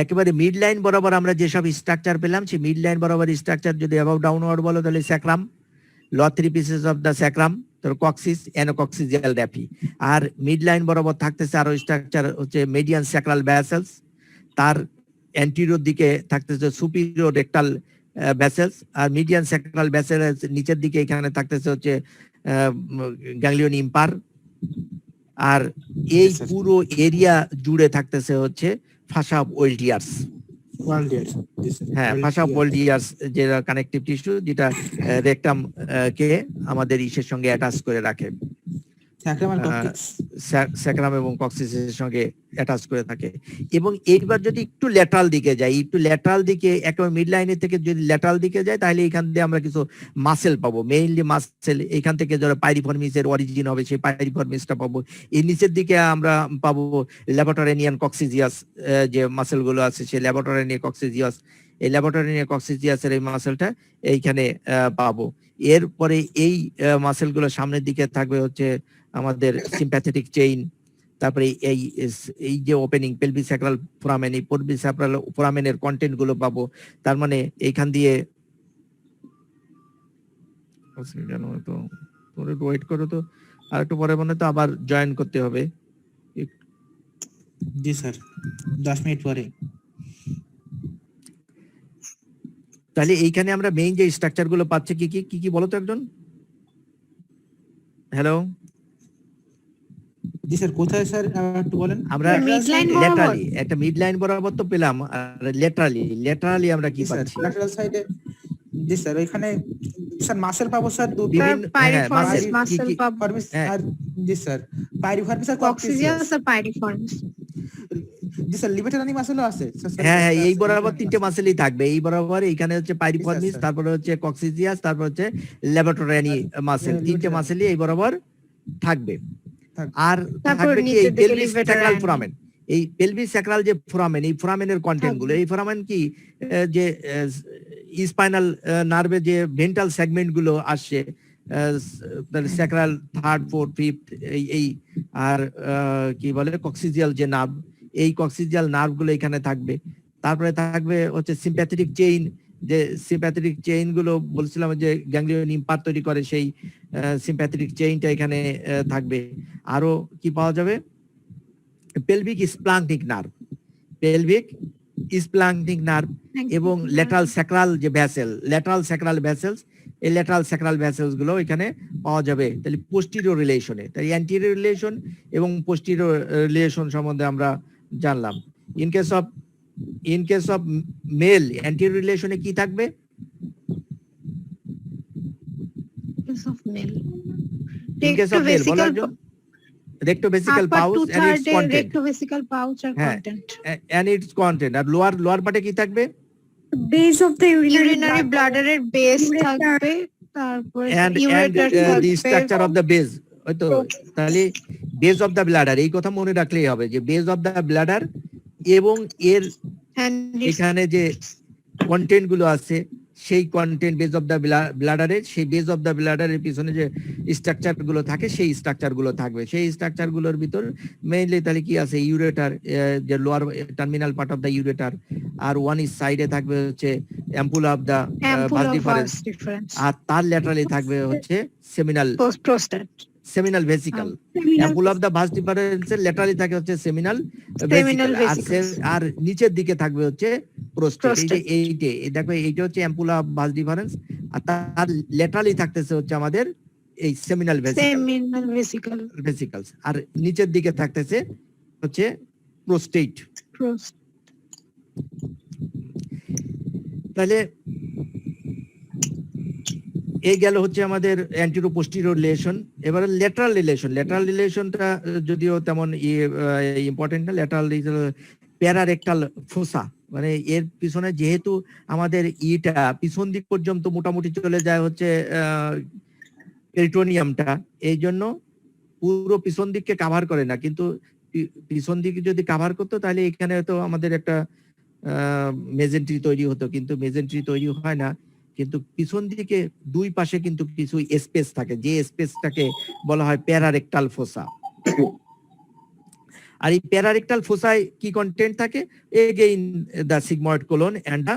একেবারে মিড লাইন বরাবর আমরা যেসব স্ট্রাকচার পেলাম, সেই মিড লাইন বরাবর স্ট্রাকচার যদি অ্যাবাউট ডাউনওয়ার্ড বলো তাহলে স্যাক্রাম, ল 3 পিসেস অফ দা স্যাক্রাম, তারপর কক্সিস, অ্যানোকক্সিজিয়াল র্যাফি। আর মিড লাইন বরাবর থাকতেছে আরো স্ট্রাকচার হচ্ছে মিডিয়ান স্যাক্রাল ভ্যাসেলস, তার অ্যান্টিরিয়র দিকে থাকতেছে সুপিরিয়র রেকটাল ভ্যাসেলস, আর মিডিয়ান স্যাক্রাল ভ্যাসেলস নিচের দিকে এখানে থাকতেছে হচ্ছে গ্যাংলিয়ন ইম্পার। আর এই পুরো এরিয়া জুড়ে থাকতেছে হচ্ছে ফাসা অফ ওয়েলডিয়ার্স। হ্যাঁ, ফাসা অফ ওয়েলডিয়ার্স যেটা কানেকটিভ টিস্যু, যেটা রেকটাম কে আমাদের ইসের সঙ্গে অ্যাটাচ করে রাখে। স্যাক্রাম আর কক্সিস। স্যাক্রাম এবং কক্সিসের সঙ্গে অ্যাটাচ করে থাকে। এবং এইবার যদি একটু ল্যাটারাল দিকে যাই, একটু ল্যাটারাল দিকে একেবারে মিড লাইনের থেকে যদি ল্যাটারাল দিকে যায়, তাহলে এখান দিয়ে আমরা কিছু মাসেল পাবো, মেইনলি মাসেল। এখান থেকে যারা পাইরিফর্মিসের অরিজিন হবে সেই পাইরিফর্মিসটা পাবো। এই নিচের দিকে আমরা পাবো ল্যাবরেটরিয়ান কক্সিজিয়াস, যে মাসেল গুলো আছে সেই ল্যাবরেটরিয়ান কক্সিজিয়াস, এই ল্যাবরেটরিয়ান কক্সিজিয়াসের এই মাসেলটা এইখানে পাবো। এরপরে এই মাসেল গুলো সামনের দিকে থাকবে হচ্ছে আমাদের সিম্প্যাথেটিক চেইন, তারপরে এই যে ওপেনিং পেলভিস্যাক্রাল ফোরামেন, এই পেলভিস্যাক্রাল ফোরামেনের কন্টেন্ট গুলো পাবো। তার মানে এইখান দিয়ে তো ওয়েট করো তো, আর একটু পরে মনে তো আবার জয়েন করতে হবে। জি স্যার, 10 মিনিট পরে। তাহলে এইখানে আমরা মেইন যে স্ট্রাকচার গুলো পাচ্ছি কি কি কি কি বলো তো একজন। হ্যালো, জি স্যার, কোথায় স্যার একটু বলেন। আমরা Midline বরাবর? ল্যাটারালি একটা মিড লাইন বরাবর তো পেলাম, আর ল্যাটারালি আমরা কি জি স্যার, পাচ্ছি? ল্যাটারাল সাইডে। জি স্যার, ওইখানে স্যার মাসেল পাবো স্যার দুটো। বিভিন্ন পাইরিফর্মিস muscle, মাসেল কি- পাবো, ফর্মিস হ্যাঁ। আর জি স্যার পাইরিফর্মিস আর কক্সিজিয়াস কক্সিস। আর পাইরিফর্মিস। জি স্যার, লিমিটেরানি মাসেলও আছে। হ্যাঁ হ্যাঁ, এই বরাবর তিনটে মাসেলই থাকবে। এই বরাবর এইখানে হচ্ছে পাইরিফর্মিস, স্যার। তারপরে হচ্ছে কক্সিজিয়াস, তারপর হচ্ছে ল্যাবরেটরিয়ানি মাসেল। তিনটে মাসেলই এই বরাবর থাকবে। থাকবে। আর তারপর থাকবে কি নিচের এই দিকে pelvis liver sacral and- foramen. এই পেলভিস স্যাক্রাল যে ফোরামেন, এই ফোরামেনের কন্টেন্ট গুলো, এই ফোরামেন কি যে স্পাইনাল নার্ভে যে ভেন্ট্রাল সেগমেন্ট গুলো আসছে, স্যাক্রাল থার্ড ফোর্থ ফিফথ, এই আর কি বলে কক্সিজিয়াল যে নার্ভ, এই কক্সিজিয়াল নার্ভ গুলো এখানে থাকবে। তারপরে থাকবে হচ্ছে সিম্প্যাথেটিক চেইন, যে সিম্প্যাথেটিক চেইন গুলো বলছিলাম যে গ্যাংলিয়ন ইম্পার তৈরি করে, সেই সিম্প্যাথেটিক চেইনটা এখানে থাকবে। আরো কি পাওয়া যাবে? Pelvic splanchnic nerve, pelvic splanchnic nerve এবং ল্যাটারাল স্যাক্রাল যে ভ্যাসেল, ল্যাটারাল স্যাক্রাল ভ্যাসেলস, এই ল্যাটারাল স্যাক্রাল ভ্যাসেলস গুলো এখানে পাওয়া যাবে। তাহলে পোস্টিরিয়র রিলেশনে, তাই অ্যান্টিরিয়র রিলেশন এবং পোস্টিরিয়র রিলেশন সম্বন্ধে আমরা জানলাম। In case of male anterior রিলেশনে কি থাকবে? of male. In case of male বলো একজন। rectovesical Upper pouch and its 2/3 content, rectovesical pouch or হ্যাঁ, content. and its content। আর লোয়ার পার্টে কি থাকবে? Base of the Urinary bladder এর বেস থাকবে, তারপরে and ureter the থাকবে, structure of the base। ওই তো, তাহলে বেস অফ দ্য ব্লাডার, এই কথা মনে রাখলেই হবে যে বেস অফ দ্য ব্লাডার এবং এর and its এখানে যে কন্টেন্ট গুলো আছে সেই কন্টেন্ট বেস অফ দ্য ব্লাডারের, সেই বেস অফ দ্য ব্লাডারের পিছনে যে স্ট্রাকচার গুলো থাকে সেই স্ট্রাকচার গুলো থাকবে। সেই স্ট্রাকচার গুলোর ভিতর মেইনলি তাহলে কি আছে? ইউরেটার, যে lower terminal part of the ureter, আর ওয়ান ইজ সাইডে থাকবে হচ্ছে ampulla of the ampulla vas of deferens, vas deferens, আর তার ল্যাটারালি থাকবে হচ্ছে prostate, seminal vesicle. Ampulla of the vas ডিফারেন্সের ল্যাটারালি থাকে হচ্ছে সেমিনাল Seminal ভেসিকল, আর নিচের দিকে থাকবে হচ্ছে প্রোস্টেট। এই যে Prostate. এই দেখো, এইটা হচ্ছে অ্যাম্পুলা অফ ভাস ডিফারেন্স, আর তার ল্যাটারালি থাকতেছে হচ্ছে আমাদের এই সেমিনাল seminal vesicle, ভেসিকলস, আর নিচের দিকে থাকতেছে হচ্ছে প্রোস্টেট। prostate. তাহলে এই গেল হচ্ছে আমাদের অ্যান্টিরো পোস্টিরিয়র রিলেশন। এবারে ল্যাটারাল রিলেশন, ল্যাটারাল রিলেশনটা যদিও তেমন ইম্পর্টেন্ট না। ল্যাটারাল প্যারারেক্টাল ফোসা, মানে এর পিছনে যেহেতু আমাদের ইটা পিছন দিক পর্যন্ত মোটামুটি চলে যায় হচ্ছে পেরিটোনিয়ামটা, এই জন্য পুরো পিছন দিককে কাভার করে না, কিন্তু পিছন দিকে যদি কাভার করতো তাহলে এখানে তো আমাদের একটা মেজেন্ট্রি তৈরি হতো, কিন্তু মেজেন্ট্রি তৈরি হয় না। কিন্তু পিছন দিকে দুই পাশে কিন্তু কিছু স্পেস থাকে, যে স্পেসটাকে বলা হয় প্যারারেক্টাল ফোসা। আর এই প্যারারেক্টাল ফোসায় কি কন্টেন্ট থাকে? Again the sigmoid colon and the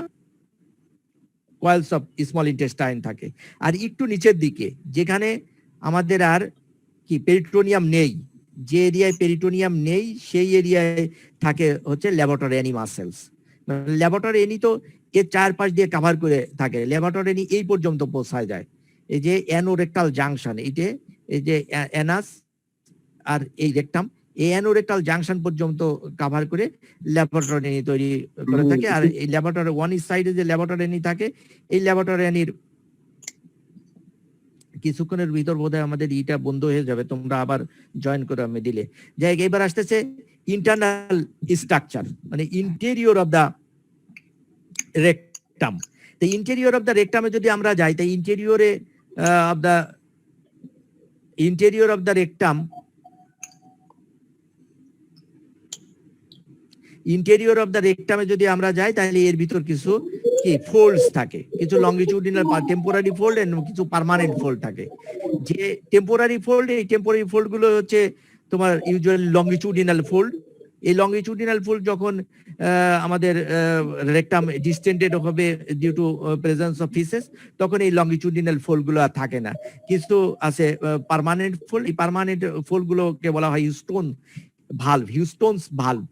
coils of small intestine থাকে। আর একটু নিচের দিকে যেখানে আমাদের আর কি পেরিটোনিয়াম নেই, যে এরিয়ায় পেরিটোনিয়াম নেই সেই এরিয়ায় থাকে হচ্ছে ল্যাবরেটরি মাসেলস। ল্যাবরেটরি তো এর চারপাশ দিয়ে কভার করে থাকে, ল্যাবরেটরি এই পর্যন্ত পৌঁছায় যায়। এই যে অ্যানোরেক্টাল জাংশন, এই যে অ্যানাস আর এই রেকটাম, এই অ্যানোরেক্টাল জাংশন পর্যন্ত কভার করে ল্যাবরেটরি তৈরি করে থাকে। আর এই ল্যাবরেটরি ওয়ান সাইডে যে ল্যাবরেটরি থাকে, এই ল্যাবরেটরির কিছুক্ষণের ভিতর বোধহয় আমাদের ইটা বন্ধ হয়ে যাবে, তোমরা আবার জয়েন করো আমি দিলে। যাই হোক, এবার আসতেছে ইন্টারনাল স্ট্রাকচার, মানে ইন্টেরিয়র অফ দা রেকটাম। তো ইন্টেরিয়র অফ দা রেকটামে যদি আমরা যাই, তাই interior of the rectum, interior of the রেকটামে যদি আমরা যাই, তাহলে এর ভিতর কিছু কি ফোল্ডস থাকে, কিছু লংগিটিউডিনাল টেম্পোরারি ফোল্ড এবং কিছু পার্মানেন্ট ফোল্ড থাকে। যে টেম্পোরারি ফোল্ড, এই টেম্পোরারি ফোল্ড গুলো হচ্ছে তোমার ইউজুয়ালি লংগিটিউডিনাল ফোল্ড। এই লংগিটিউডিনাল ফোল্ড যখন আমাদের রেকটাম ডিস্টেন্ডেড হবে due to presence of faeces, তখন এই লংগিটিউডিনাল ফোল্ড গুলো আর থাকে না। কিছু আছে পার্মানেন্ট ফোল্ড, এই পার্মানেন্ট ফোল্ড গুলোকে বলা হয় হিউস্টোন ভালভ, হিউস্টোনস ভালভ।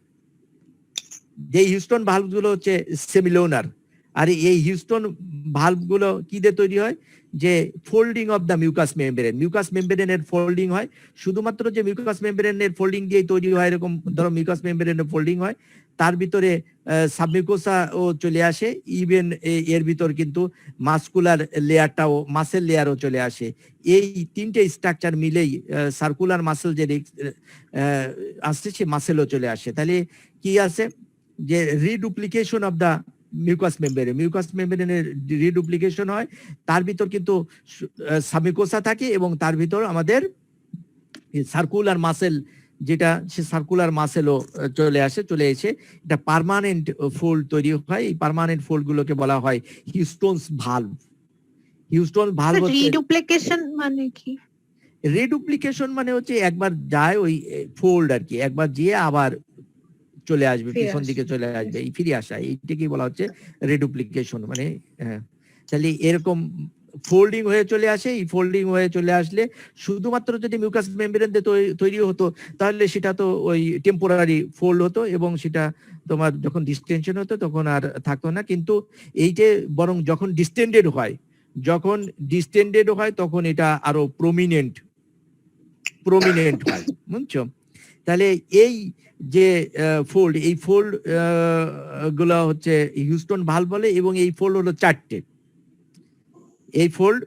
যে হিউস্টন ভালভ গুলো হচ্ছে সেমিলোনার। আর এই হিউস্টন ভালভ গুলো কি দিয়ে তৈরি হয়, যে folding of the mucous membrane, mucous মেমব্রেনের ফোল্ডিং হয়। শুধুমাত্র যে মিউকাস মেমব্রেনের ফোল্ডিং দিয়ে তৈরি হয় এরকম ধরো মিউকাস মেমব্রেনের ফোল্ডিং হয়, তার ভিতরে সাবমিউকোসা ও চলে আসে, ইভেন এর ভিতর কিন্তু মাসকুলার লেয়ারটাও, মাসেল লেয়ারও চলে আসে। এই তিনটে স্ট্রাকচার মিলেই সার্কুলার মাসেল যে আসছে, সে মাসেলও চলে আসে। তাহলে কি আছে, যে reduplication of the mucous membrane, mucous মেমব্রেনের রিডুপ্লিকেশন হয়, তার ভিতর কিন্তু সাবমিউকোসা থাকে এবং তার ভিতর আমাদের সার্কুলার মাসেল, যেটা সে সার্কুলার মাসেলও চলে এসে এটা পার্মানেন্ট ফোল্ড তৈরি হয়। এই পার্মানেন্ট ফোল্ড গুলোকে বলা হয় হিউস্টোনস ভালভ। হিউস্টোন ভালভ রিডুপ্লিকেশন মানে কি? রিডুপ্লিকেশন মানে হচ্ছে একবার যায় ওই ফোল্ড আর কি, একবার গিয়ে আবার চলে আসবে, পিছন দিকে চলে আসবে, এই ফিরে আসা, এইটাকেই বলা হচ্ছে রিডুপ্লিকেশন। মানে তাহলে এরকম ফোল্ডিং হয়ে চলে আসে। এই ফোল্ডিং হয়ে চলে আসলে শুধুমাত্র যদি মিউকাস মেমব্রেন দিয়ে তৈরি হতো, তাহলে সেটা তো ওই টেম্পোরারি ফোল্ড হতো এবং সেটা তোমার যখন ডিস্টেনশন হতো তখন আর থাকতো না। কিন্তু এই যে বরং যখন ডিস্টেন্ডেড হয় তখন এটা আরো প্রমিনেন্ট হয়, বুঝছো? তাহলে এই যে ফোল্ড, এই ফোল্ড গুলো হচ্ছে হিউস্টন ভালভ বলে, এবং এই ফোল্ড হলো চারটে। এই ফোল্ড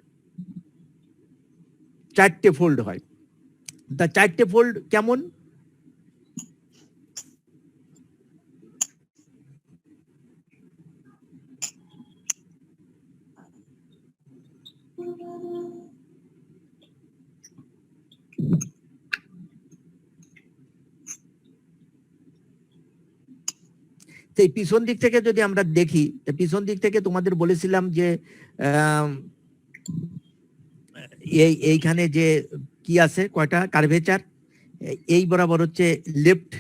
চারটে ফোল্ড হয়। তা চারটে ফোল্ড কেমন? এই পিছন দিক থেকে যদি আমরা দেখি, পিছন দিক থেকে তোমাদের বলেছিলাম যে এইখানে যে কি আছে, কয়টা কার্ভেচার, এই বরাবর হচ্ছে লেফট,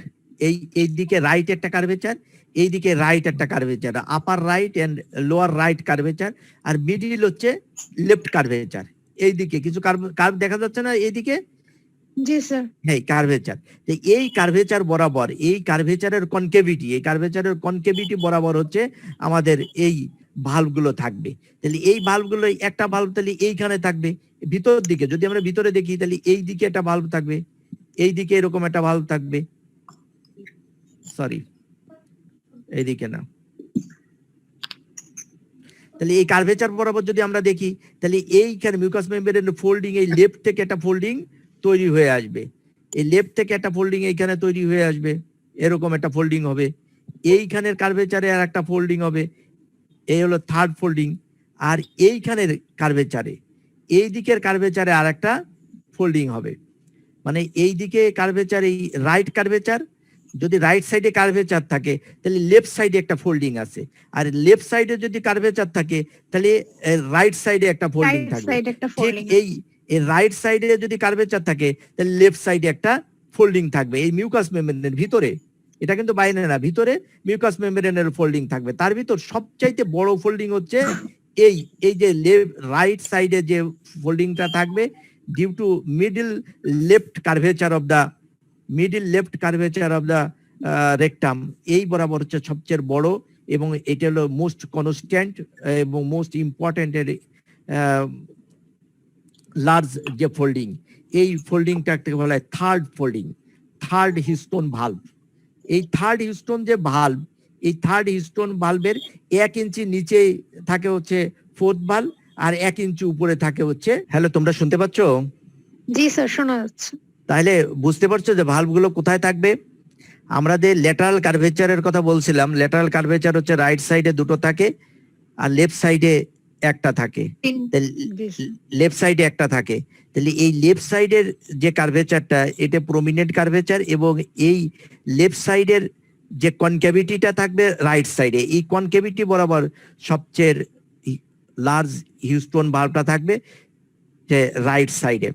এই দিকে রাইট একটা কার্ভেচার, এই দিকে রাইট একটা curvature, upper right and lower right curvature, আর মিডিল হচ্ছে লেফট কার্ভেচার। এই দিকে কিছু কার্ভ দেখা যাচ্ছে না এইদিকে? জি স্যার। হ্যাঁ, কার্ভেচার। এই কার্ভেচার বরাবর, এই কার্ভেচারের কনকেভিটি বরাবর হচ্ছে আমাদের এই ভালভগুলো থাকবে। তাহলে এই ভালভগুলো, একটা ভালভ তাহলে এইখানে থাকবে ভিতর দিকে, যদি আমরা ভিতরে দেখি তাহলে এই দিকে একটা ভালভ থাকবে, এই দিকে এরকম একটা ভালভ থাকবে, সরি এইদিকে না। তাহলে এই কার্ভেচার বরাবর যদি আমরা দেখি, তাহলে এইখানে মিউকাস মেমব্রেনের ফোল্ডিং, এই লেফট থেকে একটা ফোল্ডিং তৈরি হয়ে আসবে, এই লেফট থেকে একটা ফোল্ডিং এইখানে তৈরি হয়ে আসবে, এরকম একটা ফোল্ডিং হবে। এইখানের কার্ভেচারে আর একটা ফোল্ডিং হবে, এই হলো থার্ড ফোল্ডিং। আর এইখানের কার্ভেচারে, এই দিকের কার্ভেচারে আর একটা ফোল্ডিং হবে। মানে এই দিকে কার্ভেচার, এই রাইট কার্ভেচার, যদি রাইট সাইডে কার্ভেচার থাকে তাহলে লেফট সাইডে একটা ফোল্ডিং আছে, আর লেফট সাইডে যদি কার্ভেচার থাকে তাহলে রাইট সাইডে একটা ফোল্ডিং থাকবে। ঠিক এই রাইট সাইডে যদি কার্ভেচার থাকে তাহলে লেফট সাইডে একটা ফোল্ডিং থাকবে এই মিউকাস মেমব্রেনের ভিতরে। এটা কিন্তু বাইরে না, ভিতরে মিউকাস মেমব্রেনের ফোল্ডিং থাকবে। তার ভিতর সবচাইতে বড় ফোল্ডিং হচ্ছে এই যে রাইট সাইডে যে ফোল্ডিংটা থাকবে, due to middle left curvature of the rectum, এই বরাবর হচ্ছে সবচেয়ে বড়, এবং এটা হলো মোস্ট কনস্ট্যান্ট এবং মোস্ট ইম্পর্টেন্ট লার্জ যে ফোল্ডিং, এই ফোল্ডিংটাকে বলা হয় থার্ড হিউস্টন ভালভ। এই থার্ড হিউস্টন যে ভালভ, এই থার্ড হিউস্টন ভালভের 1 ইঞ্চি নিচে থাকে হচ্ছে ফোর্থ ভালভ, আর 1 ইঞ্চি উপরে থাকে হচ্ছে, হ্যালো তোমরা শুনতে পাচ্ছ? জি স্যার, শোনা যাচ্ছে। তাহলে বুঝতে পারছো যে ভালভগুলো কোথায় থাকবে? আমরা যে ল্যাটারাল কার্ভেচারের কথা বলছিলাম, ল্যাটারাল কার্ভেচার হচ্ছে রাইট সাইডে 2টো থাকে আর লেফট সাইডে একটা থাকে। লেফট সাইডে একটা থাকে। তাহলে এই লেফট সাইডের যে কার্ভেচারটা, এটা প্রমিনেন্ট কার্ভেচার, এবং এই লেফট সাইডের যে কনকেভিটিটা থাকবে রাইট সাইডে, এই কনকেভিটি বরাবর সবচেয়ে লার্জ হিউস্টোন ভালভটা থাকবে যে রাইট সাইডে।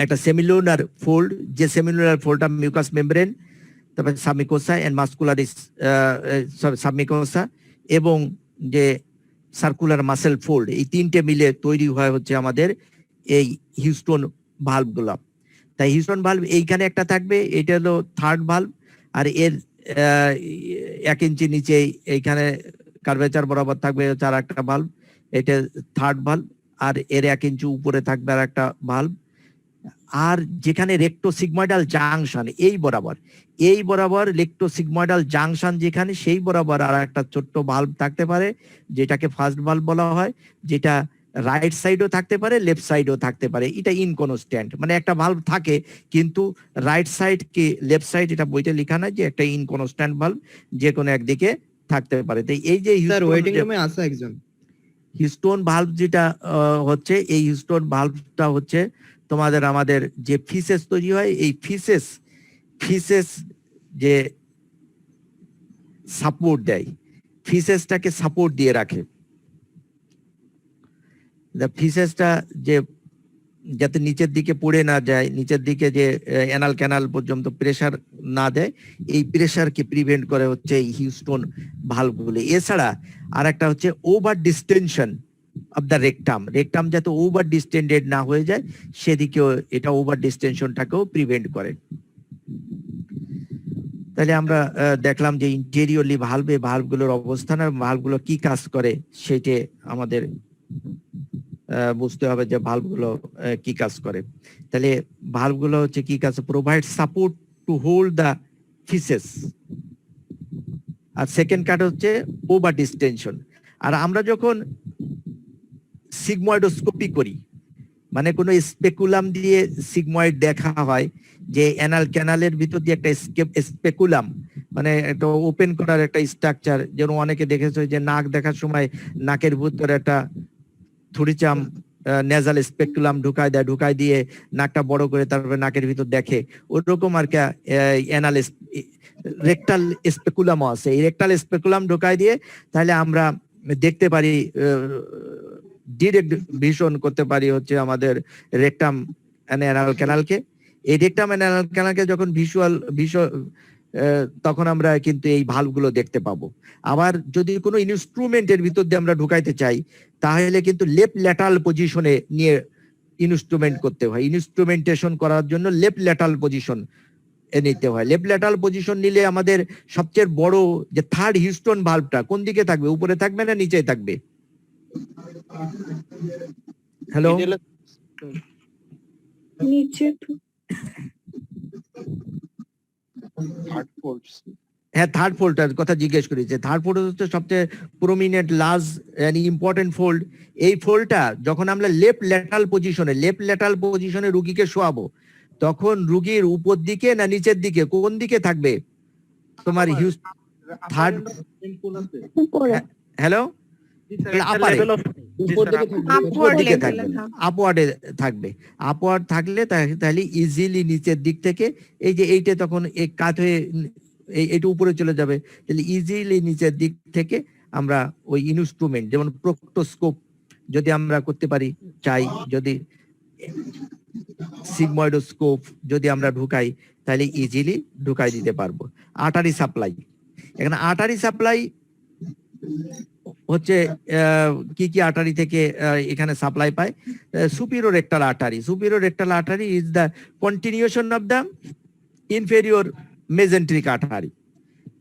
একটা সেমিলুনার ফোল্ড, যে সেমিলুনার ফোল্ডটা মিউকাস মেমব্রেন, তারপরে সাবমিকোসা এন্ড মাসকুলারিস সাবমিকোসা, এবং যে সার্কুলার মাসেল ফোল্ড, এই 3টে মিলে তৈরি হয় হচ্ছে আমাদের এই হিউস্টোন ভালভগুলো। তাই হিউস্টোন ভালভ এইখানে একটা থাকবে, এটা হলো থার্ড ভালভ, আর এর 1 ইঞ্চি নিচে এইখানে কার্ভেচার বরাবর থাকবে হচ্ছে আর একটা ভালভ, এটা থার্ড ভালভ, আর এর 1 ইঞ্চি উপরে থাকবে আর একটা ভালভ। আর যেখানে রেক্টোসিগময়েডাল জাংশন, এই বরাবর রেক্টোসিগময়েডাল জাংশন যেখানে, সেই বরাবর আর একটা ছোট্ট ভালভ থাকতে পারে, যেটাকে ফার্স্ট ভালভ বলা হয়, যেটা রাইট সাইডও থাকতে পারে, লেফট সাইডও থাকতে পারে। এটা ইনকনস্ট্যান্ট, মানে একটা ভালভ থাকে কিন্তু রাইট সাইড কি লেফট সাইড এটা বইতে লেখা নাই, যে একটা ইনকনস্ট্যান্ট ভালভ যে কোনো একদিকে থাকতে পারে। তো এই যে স্যার ওয়েটিং রুমে আছে একজন। হিউস্টোন ভালভ যেটা হচ্ছে, এই হিউস্টোন ভালভটা হচ্ছে তোমাদের আমাদের যে ফিসেস তৈরি হয়, এই ফিসেস যে সাপোর্ট দেয়, ফিসেসটাকে সাপোর্ট দিয়ে রাখে। ফিসেসটা যে যাতে নিচের দিকে পড়ে না যায়, নিচের দিকে যে অ্যানাল ক্যানাল পর্যন্ত প্রেসার না দেয়, এই প্রেসারকে প্রিভেন্ট করে হচ্ছে এই হিউস্টোন ভালভগুলো। এছাড়া আর একটা হচ্ছে over distinction of the rectum যাতে ওভার ডিস্টেন্ডেড না হয়ে যায়, সেদিকেও এটা ওভার ডিস্টেনশনটাকেও প্রিভেন্ট করে। তাহলে আমরা দেখলাম যে ইন্টেরিয়রলি ভালভগুলোর অবস্থান আর ভালভগুলো কি কাজ করে সেটা আমাদের বুঝতে হবে যে ভালভগুলো কি কাজ করে। তাহলে ভালভগুলো হচ্ছে কি কাজ, provide support to hold the faeces, আর সেকেন্ড কাট হচ্ছে ওভার ডিস্টেনশন। আর আমরা যখন সিগময়েডোস্কোপি করি, মানে কোনো স্পেকুলাম দিয়ে সিগময়েড দেখা হয়, যে অ্যানাল ক্যানালের ভিতর দিয়ে একটা স্পেকুলাম, মানে একটা ওপেন করার একটা স্ট্রাকচার, যেমন অনেকে দেখেছে যে নাক দেখার সময় নাকের ভিতরে একটা থুরিচাম নেজাল স্পেকুলাম ঢুকায় দিয়ে নাকটা বড় করে তারপরে নাকের ভিতর দেখে, ওরকম আর কি অ্যানাল রেকটাল স্পেকুলামও আছে। এই রেকটাল স্পেকুলাম ঢুকায় দিয়ে তাহলে আমরা দেখতে পারি, ডিরেক্ট ভিশন করতে পারি হচ্ছে আমাদের রেকটাম অ্যানাল ক্যানালকে। এই রেকটাম অ্যানাল ক্যানালকে যখন তখন আমরা কিন্তু এই ভালভগুলো দেখতে পাবো। আবার যদি কোনো ইনস্ট্রুমেন্টের ভিতর দিয়ে আমরা ঢুকাইতে চাই, তাহলে কিন্তু লেফট ল্যাটারাল পজিশনে নিয়ে ইনস্ট্রুমেন্ট করতে হয়। ইনস্ট্রুমেন্টেশন করার জন্য লেফট ল্যাটারাল পজিশন নিতে হয়। লেফট ল্যাটারাল পজিশন নিলে আমাদের সবচেয়ে বড় যে থার্ড হিউস্টোন ভালভটা কোন দিকে থাকবে, উপরে থাকবে না নিচে থাকবে? হ্যালো, নিচে। হ্যাঁ, থার্ড ফোল্ডটার কথা জিজ্ঞেস করেছে। থার্ড ফোল্ড হচ্ছে সবচেয়ে prominent large and important fold. এই ফোল্ডটা যখন আমরা লেফট ল্যাটারাল পজিশনে রুগীকে শোয়াবো, তখন রুগীর উপর দিকে না নিচের দিকে, কোন দিকে থাকবে তোমার থার্ড? হ্যালো, আপওয়ার্ডে থাকবে। আপওয়ার্ড থাকলে তাহলে ইজিলি নিচের দিক থেকে এই যে এইটা তখন কাত হয়ে এইটা উপরে চলে যাবে। তাহলে ইজিলি নিচের দিক থেকে আমরা ওই ইনস্ট্রুমেন্ট যেমন প্রক্টোস্কোপ যদি আমরা করতে পারি চাই, যদি সিগময়েডোস্কোপ যদি আমরা ঢুকাই, তাহলে ইজিলি ঢুকাই দিতে পারবো। আর্টারি সাপ্লাই, এখানে আর্টারি সাপ্লাই হচ্ছে কি কি আর্টারি থেকে এখানে সাপ্লাই পায়? Superior rectal artery is the continuation of the inferior mesenteric artery.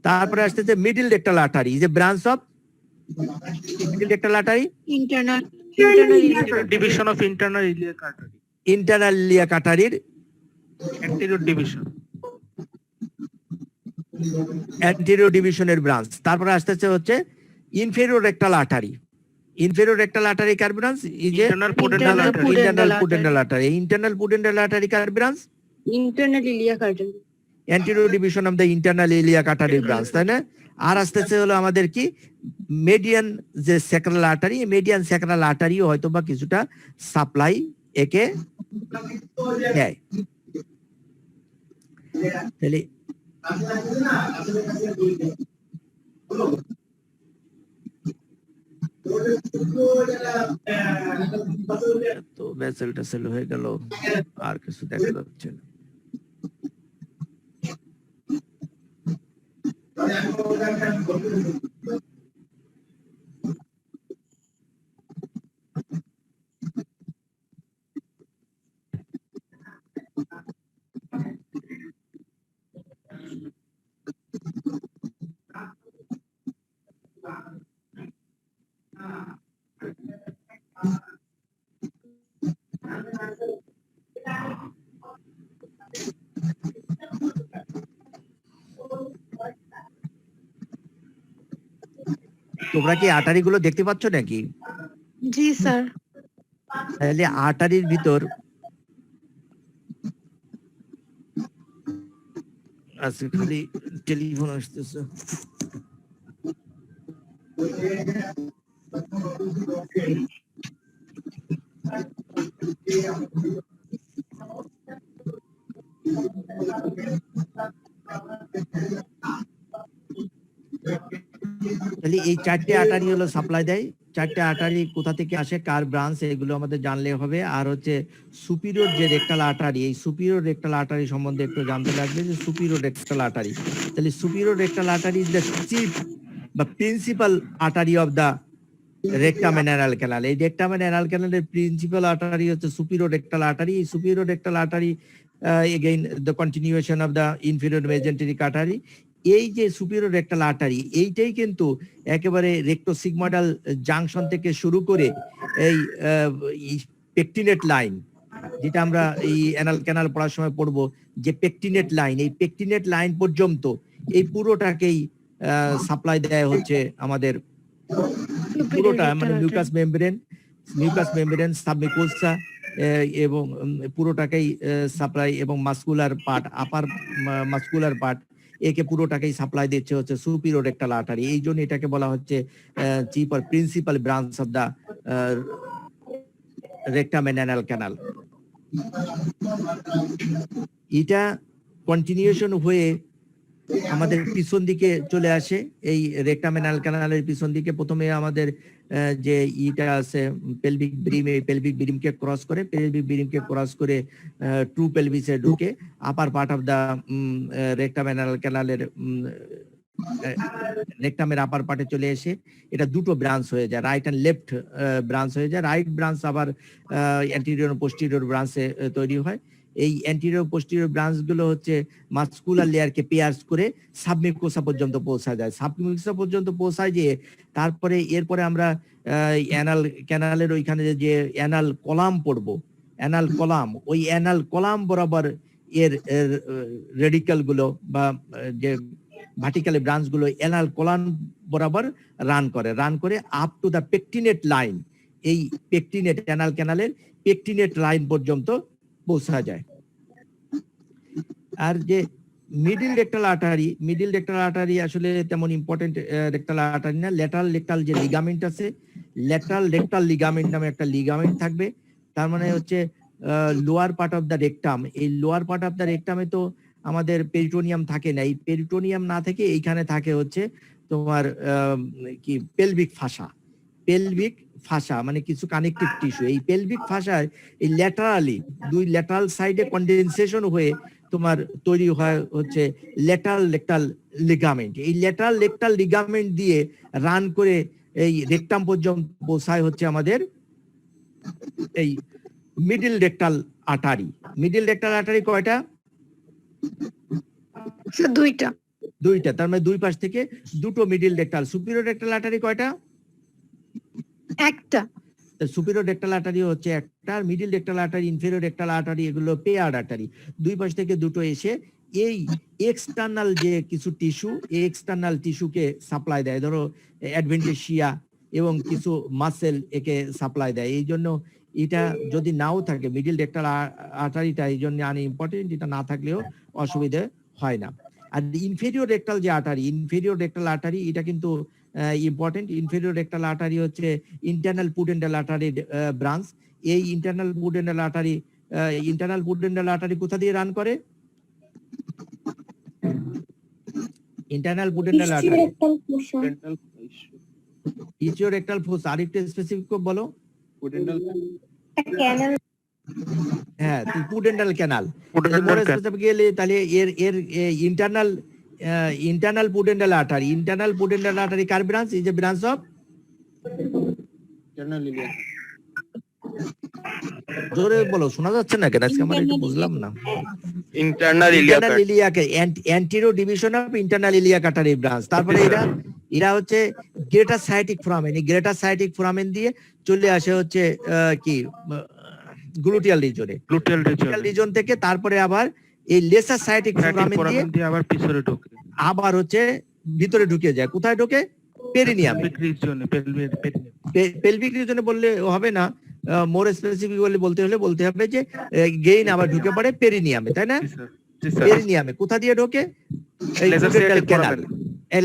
তারপরে আসতেছে middle rectal artery, is a branch of middle rectal artery, internal division of internal iliac artery, internal iliac আর্টারির anterior ডিভিশনের branch. তারপরে আসতেছে হচ্ছে inferior rectal artery, inferior rectal artery car branch is a Internal pudendal Internal artery. internal Pudendal pudendal artery. Internal pudendal artery car branch, Internal iliac artery. anterior division of the internal iliac artery branch, তাই না? আর আসতেছে হলো আমাদের কি median যে sacral artery, median sacral artery হয়তো বা কিছুটা সাপ্লাই একে দেয়। তাহলে তো ভেসেল টেসেল হয়ে গেল, আর কিছু দেখা যাচ্ছে না। তোমরা কি আর্টারি গুলো দেখতে পাচ্ছ নাকি? জি স্যার। তাহলে আর্টারির ভিতর আজকে খালি টেলিফোন আসতেছে। তাহলে এই চারটে আর্টারি হলো সাপ্লাই দেয়। চারটে আর্টারি কোথা থেকে আসে, কার ব্রাঞ্চ, এগুলো আমাদের জানলে হবে। আর হচ্ছে সুপিরিয়র যে রেক্টাল আর্টারি, এই সুপিরিয়র রেক্টাল আর্টারি সম্বন্ধে একটু জানতে লাগবে যে সুপিরিয়র রেক্টাল আর্টারি। তাহলে superior rectal artery is the chief বা principal artery of the rectum and anal canal. এই রেক্টাম এন্ড অ্যানাল ক্যানালের প্রিন্সিপাল আর্টারি হচ্ছে সুপিরিয়র রেক্টাল আর্টারি। এই superior rectal artery again the continuation of the inferior mesenteric artery. এই যে superior rectal artery, এইটাই কিন্তু একেবারে রেক্টোসিগময়েডাল জাংশন থেকে শুরু করে এই পেকটিনেট লাইন, যেটা আমরা এই অ্যানাল ক্যানাল পড়ার সময় পড়বো, যে পেকটিনেট লাইন, এই পেকটিনেট লাইন পর্যন্ত এই পুরোটাকেই সাপ্লাই দেয় হচ্ছে আমাদের পুরোটা, মানে মিউকাস মেমব্রেন সাবমিউকোসা এবং পুরোটাকেই সাপ্লাই, এবং মাসকুলার পার্ট, আপার মাসকুলার পার্ট, একে পুরোটাকেই সাপ্লাই দিচ্ছে হচ্ছে সুপিরিয়র রেক্টাল আর্টারি। এই জন্য এটাকে বলা হচ্ছে chief or principal branch of the rectum and anal canal. এটা কন্টিনিউয়েশন হয়ে আমাদের পিছন দিকে চলে আসে। এই রেক্টাম অ্যানাল ক্যানালের পিছন দিকে প্রথমে আমাদের যে ইটা আছে পেলভিক ব্রিম, এই পেলভিক ব্রিমকে ক্রস করে, পেলভিক ব্রিমকে ক্রস করে ট্রু পেলভিসে ঢুকে upper part of the rectum anal ক্যানালের রেক্টামের আপার পার্টে চলে এসে এটা দুটো ব্রাঞ্চ হয়ে যায়, রাইট এন্ড লেফট ব্রাঞ্চ হয়ে যায়। রাইট ব্রাঞ্চ আবার অ্যান্টেরিয়র পোস্টেরিয়র ব্রাঞ্চে তৈরি হয়। এই অ্যান্টেরিয়র পোস্টেরিয়র ব্রাঞ্চ গুলো হচ্ছে মাসকুলার লেয়ারকে পিয়ার্স করে সাবমিউকোসা পর্যন্ত পৌঁছা যায়। সাবমিউকোসা পর্যন্ত পৌঁছায় যে তারপরে এরপরে আমরা অ্যানাল ক্যানালের ওইখানে যে অ্যানাল কলাম পড়বো, অ্যানাল কলাম, ওই অ্যানাল কলাম বরাবর এর রেডিক্যাল গুলো বা যে ভার্টিক্যালি ব্রাঞ্চ গুলো অ্যানাল কলাম বরাবর রান করে up to the pectinate line. এই পেকটিনেট অ্যানাল ক্যানালের পেকটিনেট লাইন পর্যন্ত পৌঁছা যায়। আর যে মিডিল রেক্টাল আর্টারি আসলে তেমন ইম্পর্টেন্ট রেক্টাল আর্টারি না। ল্যাটারাল রেক্টাল যে লিগামেন্ট আছে, ল্যাটারাল রেক্টাল লিগামেন্ট নামে একটা লিগামেন্ট থাকবে। তার মানে হচ্ছে lower part of the rectum, এই লোয়ার পার্ট অফ দ্য রেক্টামে তো আমাদের পেরিটোনিয়াম থাকে না। এই পেরিটোনিয়াম না থেকে এইখানে থাকে হচ্ছে তোমার কি পেলভিক ফাসা, মানে কিছু কানেকটিভ টিস্যু। এই পেলভিক ফাসার এই ল্যাটারালি দুই ল্যাটারাল সাইডে কন্ডেনসেশন হয়ে তোমার তৈরি হয় হচ্ছে ল্যাটারাল রেক্টাল লিগামেন্ট। এই ল্যাটারাল রেক্টাল লিগামেন্ট দিয়ে রান করে এই রেক্টাম পর্যন্ত পৌঁছায় হচ্ছে আমাদের এই middle rectal artery. Middle rectal artery কয়টা? দুইটা। তার মানে দুই পাশ থেকে দুটো middle rectal. Superior rectal artery কয়টা? একটা। সুপিরিয়র রেক্টাল আর্টারি হচ্ছে একটা, আর middle rectal artery, inferior rectal artery, এগুলো পেয়ার্ড আর্টারি। দুই পাশ থেকে দুটো এসে এই এক্সটার্নাল যে কিছু টিস্যু, এই এক্সটার্নাল টিস্যুকে সাপ্লাই দেয়। ধরো অ্যাডভেন্টিসিয়া, এবং কিছু মাসেল একে সাপ্লাই দেয়। এই জন্য এটা যদি নাও থাকে মিডিল রেক্টাল আর্টারিটা এই জন্য আনইম্পর্টেন্ট, এটা না থাকলেও অসুবিধা হয় না। আর ইনফেরিয়র রেক্টাল যে আর্টারি, ইনফেরিয়র রেক্টাল আর্টারি এটা কিন্তু ইম্পর্টেন্ট। ইনফেরিয়র রেক্টাল আর্টারি হচ্ছে ইন্টারনাল পুডেন্টাল আর্টারির ব্রাঞ্চ। এই ইন্টারনাল পুডেন্টাল আর্টারি কোথা দিয়ে রান করে? Internal pudendal artery, ischiorectal fossa. আরেকটু স্পেসিফিক বলো। হ্যাঁ, পুডেন্টাল ক্যানাল। তাহলে এর ইন্টারনাল পুডেন্টাল আর্টারি কার ব্রাঞ্চ? ইজ এ ব্রাঞ্চ অফ জোরে বলো, শোনা যাচ্ছে না কেন আজকে? আমার একটু বুঝলাম না। Internal iliac anterior division of internal iliac artery branch. তারপরে এরা হচ্ছে গ্রেটার সায়াটিক ফোরামেন। এই গ্রেটার সায়াটিক ফোরামেন দিয়ে চলে আসে হচ্ছে কি গ্লুটিয়াল রিজন থেকে, তারপরে আবার এই লেসার সায়াটিক ফোরামেন দিয়ে আবার পিছনে ঢোকে, আবার হচ্ছে ভিতরে ঢুকে যায়। কোথায় ঢোকে? পেরিনিয়ামে। পেলভিক রিজনে বললে হবে না, মোর স্পেসিফিক বলতে হবে যে গেইন আবার ঢুকে পড়ে পেরিনিয়ামে, তাই না? পেরিনিয়ামে কোথা দিয়ে ঢোকে?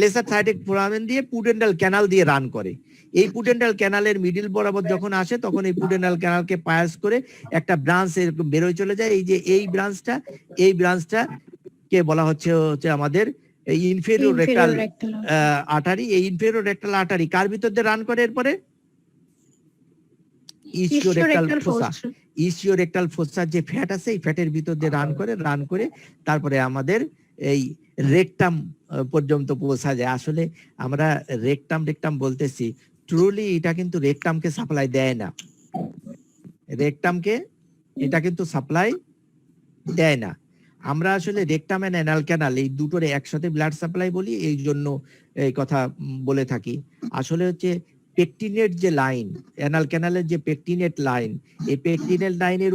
লেসার সায়াটিক ফোরামেন দিয়ে পুডেন্টাল ক্যানাল দিয়ে রান করে। এই পুডেন্টাল ক্যানালের মিডিল বরাবর যখন আসে তখন এই পুডেন্টাল ক্যানালকে পাস করে একটা ব্রাঞ্চ এরকম বেরোয় চলে যায়। এই যে এই ব্রাঞ্চটা কে বলা হচ্ছে আমাদের ইনফেরিয়র রেক্টাল আর্টারি। এই ইনফেরিয়র রেক্টাল আর্টারি কার ভিতর দিয়ে রান করে? এরপরে ইসিওরেক্টাল ফোসা যে ফ্যাট আছে এই ফ্যাটের ভিতর দিয়ে রান করে তারপরে আমাদের এই রেকটাম পর্যন্ত পৌঁছা যায়। আসলে আমরা রেকটাম বলতেছি, ট্রুলি এটা কিন্তু রেকটামকে সাপ্লাই দেয় না। এটা কিন্তু সাপ্লাই দেয় না। আমরা আসলে রেকটাম এন্ড অ্যানাল ক্যানাল এই দুটোর একসাথে ব্লাড সাপ্লাই বলি, এই জন্য এই কথা বলে থাকি। আসলে হচ্ছে পেকটিনেট যে লাইন, অ্যানাল ক্যানালের যে পেকটিনেট লাইন, এই পেকটিনেট লাইনের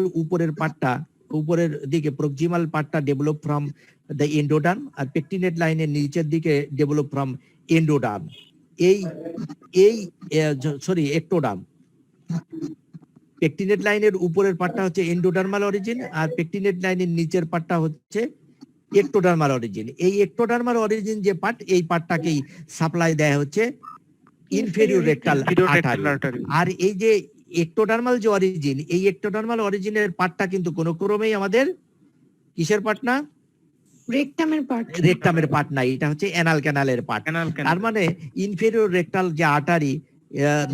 উপরের দিকে প্রক্সিমাল পার্টটা ডেভেলপ ফ্রম দ্য এন্ডোডার্ম, আর পেকটিনেট লাইনের নিচের দিকে develop from endoderm. Ectoderm. Pectinate লাইনের উপরের পার্টটা হচ্ছে এন্ডোডার্মাল অরিজিন, আর পেকটিনেট লাইনের নিচের পার্টটা হচ্ছে একটোডার্মাল অরিজিন। এই একটোডার্মাল অরিজিন যে পার্ট, এই পার্টটাকেই সাপ্লাই দেয় হচ্ছে ইনফেরিয়র রেক্টাল আর্টারি। আর এই যে একটোডার্মাল যে অরিজিন, এই একটোডার্মাল অরিজিনের পার্টটা কিন্তু কোনো ক্রমেই আমাদের কিসের পার্ট না? রেকটামের পার্ট না, এটা হচ্ছে অ্যানাল ক্যানালের পার্ট। তার মানে ইনফেরিয়র রেক্টাল যে আর্টারি,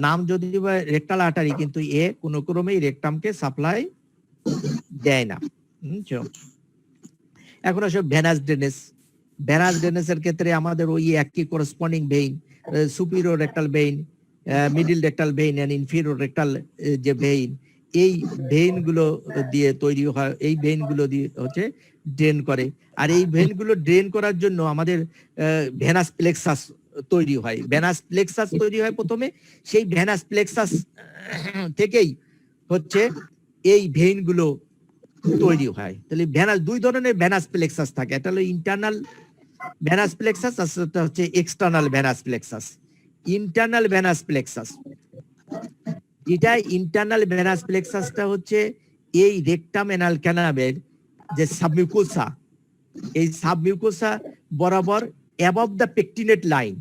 নাম যদি রেক্টাল আর্টারি, কিন্তু এ কোনো ক্রমেই রেকটামকে সাপ্লাই দেয় না। এখন আসলে ভেনাস ড্রেনেজের ক্ষেত্রে আমাদের ওই একই corresponding vein, superior rectal vein, middle rectal vein and inferior rectal যে ভেইন, এই ভেইন গুলো দিয়ে তৈরি হয়, এই ভেইন গুলো দিয়ে হচ্ছে ড্রেন করে। আর এই ভেইন গুলো ড্রেন করার জন্য আমাদের ভেনাস প্লেক্সাস তৈরি হয়। প্রথমে সেই ভেনাস প্লেক্সাস থেকেই হচ্ছে এই ভেইন গুলো তৈরি হয়। তাহলে দুই ধরনের ভেনাস প্লেক্সাস থাকে, একটা হলো ইন্টারনাল ভেনাস প্লেক্সাস, আর সেটা হচ্ছে external venous plexus. Internal venous প্লেক্সাসটা হচ্ছে এই রেকটাম অ্যানাল ক্যানালের যে সাবমিউকোসা, এই সাবমিউকোসা বরাবর অ্যাবভ দ্য পেকটিনেট লাইন,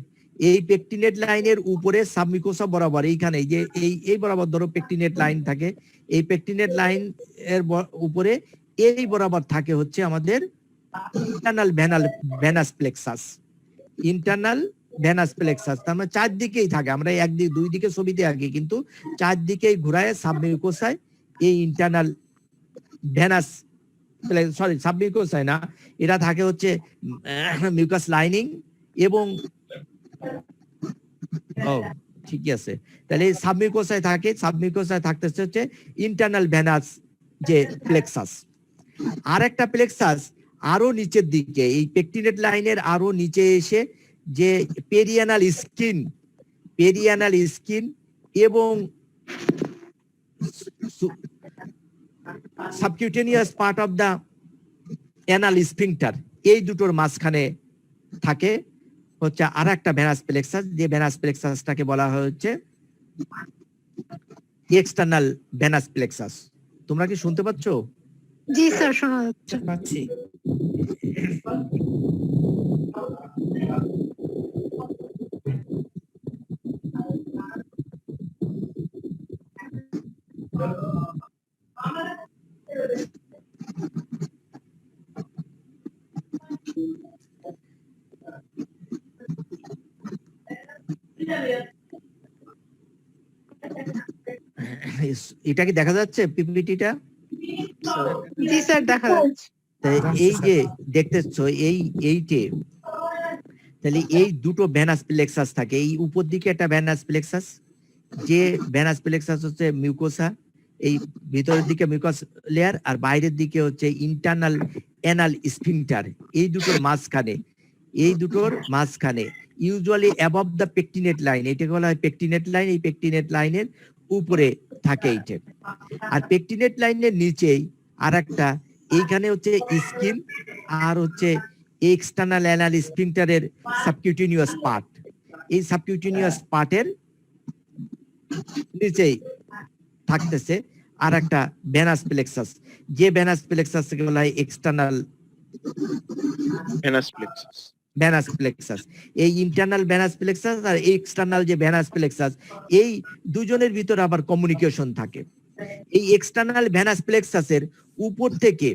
এই পেকটিনেট লাইনের উপরে সাবমিউকোসা বরাবর, এইখানে যে এই বরাবর ধরো পেকটিনেট লাইন থাকে, এই পেকটিনেট লাইন এর উপরে এই বরাবর থাকে হচ্ছে আমাদের ইন্টারনাল ভেনাস প্লেক্সাস। তার মানে চারদিকেই থাকে, আমরা একদিকে দুই দিকে ছবিতে আঁকি, কিন্তু চারদিকেই ঘুরায় সাবমিউকোসায় এই ইন্টারনাল ভেনাস, সাবমিউকোসায় না, এটা থাকে হচ্ছে মিউকাস লাইনিং এবং ঠিকই আছে। তাহলে সাবমিউকোসায় থাকতেছে হচ্ছে ইন্টারনাল ভেনাস যে প্লেক্সাস। আর একটা প্লেক্সাস আরো নিচের দিকে, এই পেকটিনেট লাইনের আরো নিচে এসে যে পেরিয়ানাল স্কিন এবং subcutaneous part of the anal sphincter, এই দুটোর মাঝখানে থাকে হচ্ছে আর একটা ভেনাস প্লেক্সাস, যে ভেনাস প্লেক্সাসটাকে বলা হচ্ছে এক্সটার্নাল ভেনাস প্লেক্সাস। তোমরা কি শুনতে পাচ্ছ? জি স্যার, শোনা যাচ্ছে। পাচ্ছি। এটা কি দেখা যাচ্ছে পিপিটিটা? জি স্যার, দেখা যাচ্ছে। এই যে দেখতেছো এইটে, তাহলে এই দুটো ভেনাস প্লেক্সাস থাকে। এই উপর দিকে একটা ভেনাস প্লেক্সাস, যে ভেনাস প্লেক্সাস হচ্ছে মিউকোসা, এই ভিতরের দিকে মিউকাস লেয়ার, আর বাইরের দিকে হচ্ছে ইন্টারনাল অ্যানাল স্ফিংটার। এই দুটোর মাঝখানে usually above the pectinate line, এটাকে বলা হয় পেকটিনেট লাইন। এই পেকটিনেট লাইনের উপরে থাকে এইটা। আর পেকটিনেট লাইনের নিচেই আর একটা, এইখানে হচ্ছে স্কিন আর হচ্ছে এক্সটার্নাল অ্যানাল স্ফিংটারের সাবকিউটিনিয়াস পার্ট। এই সাবকিউটিনিয়াস পার্টের নিচেই থাকতেছে আর একটা ভেনাস প্লেক্সাস, যে ভেনাস প্লেক্সাস থেকে বলা হয় এক্সটার্নাল ভেনাস প্লেক্সাস। এই ইন্টারনাল ভেনাস প্লেক্সাস আর এক্সটার্নাল যে ভেনাস প্লেক্সাস, এই দুজনের ভিতর আবার কমিউনিকেশন থাকে। এই এক্সটার্নাল ভেনাস প্লেক্সাসের উপর থেকে,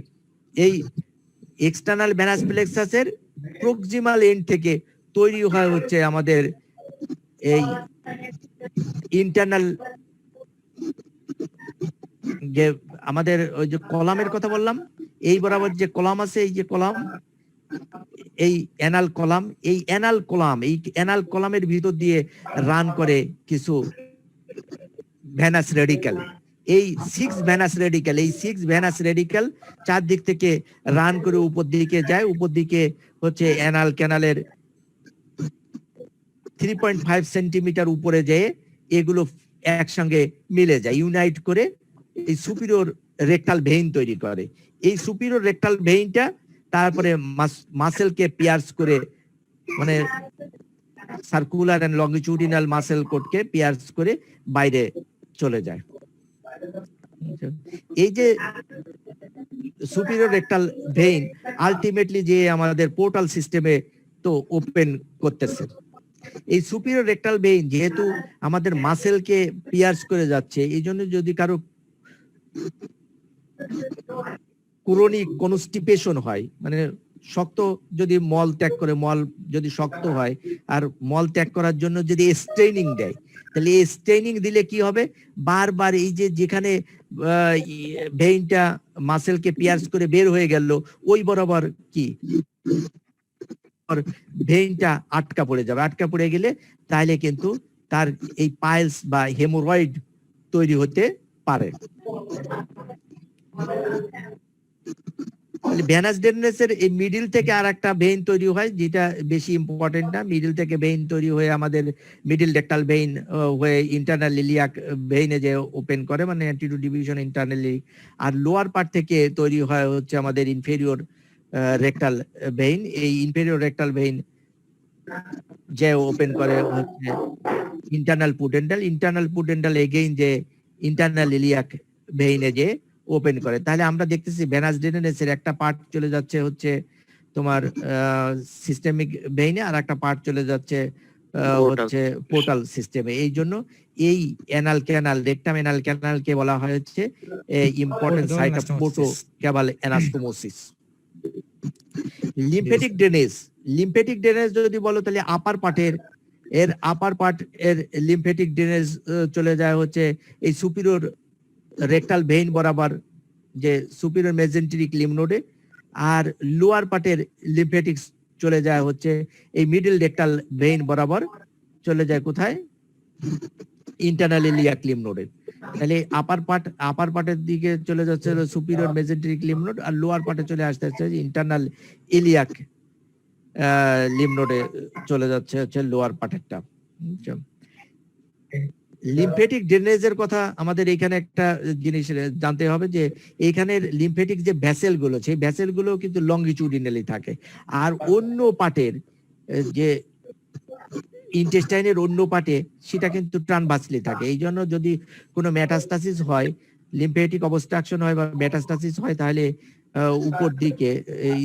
এই এক্সটার্নাল ভেনাস প্লেক্সাসের প্রক্সিমাল এন্ড থেকে তৈরি হয় হচ্ছে আমাদের এই ইন্টারনাল, যে আমাদের ওই যে কলামের কথা বললাম, এই বরাবর যে কলাম আছে, এই যে কলাম, এই অ্যানাল কলাম, এই অ্যানাল কলামের ভিতর দিয়ে রান করে কিছু ভেনাস রেডিক্যাল। এই 6 ভেনাস রেডিক্যাল চারদিক থেকে রান করে উপর দিকে যায়। উপর দিকে হচ্ছে অ্যানাল ক্যানালের 3.5 সেন্টিমিটার উপরে যেয়ে এগুলো একসঙ্গে মিলে যায়, ইউনাইট করে এই সুপিরিয়র রেকটাল ভেইন তৈরি করে। এই সুপিরিয়র রেকটাল ভেইনটা তারপরে মাসেলকে পিয়ার্স করে, মানে সার্কুলার এন্ড লংগিটিউডিনাল মাসেল কোডকে পিয়ার্স করে বাইরে চলে যায়। এই যে সুপিরিয়র রেকটাল ভেইন আলটিমেটলি যে আমাদের পোর্টাল সিস্টেমে তো ওপেন করতেছে। এই সুপিরিয়র রেকটাল ভেইন যেহেতু আমাদের মাসেলকে পিয়ার্স করে যাচ্ছে, এই জন্য যদি কারো ক্রনিক কনস্টিপেশন হয়, মানে শক্ত যদি মল ত্যাগ করে, মল যদি শক্ত হয় আর মল ত্যাগ করার জন্য যদি স্ট্রেনিং দেয়, তাহলে এই স্ট্রেনিং দিলে কি হবে, বারবার এই যে যেখানে ভেইনটা মাসেলকে পিয়ার্স করে বের হয়ে গেল, ওই বরাবর কি ভেইনটা আটকা পড়ে যাবে। আটকা পড়ে গেলে তাহলে কিন্তু তার এই পাইলস বা হেমোরয়েড তৈরি হতে পারে। ভেনাস ড্রেনেজের এই মিডিল থেকে আর একটা ভেইন তৈরি হয়, যেটা বেশি ইম্পর্টেন্ট না। মিডিল থেকে ভেইন তৈরি হয়ে আমাদের মিডিল রেকটাল ভেইন হয়ে ইন্টারনাল ইলিয়াক ভেইনে যে ওপেন করে, মানে অ্যান্টিরিয়র ডিভিশন ইন্টারনালি। আর লোয়ার পার্ট থেকে তৈরি হয় হচ্ছে আমাদের ইনফেরিয়র রেকটাল ভেইন। এই ইনফেরিয়র রেকটাল ভেইন যে ওপেন করে হচ্ছে ইন্টারনাল পুডেন্টাল এগেইন যে ইন্টারনাল ইলিয়াক ভেইনে যে ওপেন করে। তাহলে আমরা দেখতেছি ভেনাস ড্রেনেজের একটা পার্ট চলে যাচ্ছে হচ্ছে তোমার সিস্টেমিক ভেইনে, আর একটা পার্ট চলে যাচ্ছে হচ্ছে পোর্টাল সিস্টেমে। এই জন্য এই অ্যানাল ক্যানাল, রেকটাম অ্যানাল ক্যানালকে বলা হয় হচ্ছে important site of portocaval anastomosis. Lymphatic drainage যদি বলো, তাহলে আপার পার্ট এর লিম্ফেটিক ড্রেনেজ চলে যায় হচ্ছে এই সুপিরিয়র রেকটাল ভেইন বরাবর, যে সুপিরিয়র মেজেন্টেরিক লিম্ফ নোডে। আর লোয়ার পার্টের লিম্ফেটিক্স চলে যায় হচ্ছে এই মিডল রেকটাল ভেইন বরাবর চলে যায় কোথায়, ইন্টারনাল ইলিয়াক লিম্ফ নোডে। তাহলে আপার পার্টের দিকে চলে যাচ্ছে সুপিরিয়র মেজেন্টেরিক লিম্ফ নোড, আর লোয়ার পার্টে চলে আসতে ইন্টারনাল ইলিয়াক লিম্ফ নোডে চলে যাচ্ছে হচ্ছে লোয়ার পার্টেরটা। লিম্ফেটিক ড্রেনেজের কথা আমাদের এখানে একটা জিনিস জানতে হবে, যে এইখানের লিম্ফেটিক যে ভ্যাসেল গুলো, সেই ভ্যাসেল গুলো কিন্তু লংগিটিউডিনালি থাকে। আর অন্য পার্টের যে ইন্টেস্টাইনের অন্য পার্টে সেটা কিন্তু ট্রানভার্সলি থাকে। এই জন্য যদি কোনো মেটাস্টাসিস হয়, লিম্ফেটিক অবস্ট্রাকশন হয় বা মেটাস্টাসিস হয়, তাহলে উপর দিকে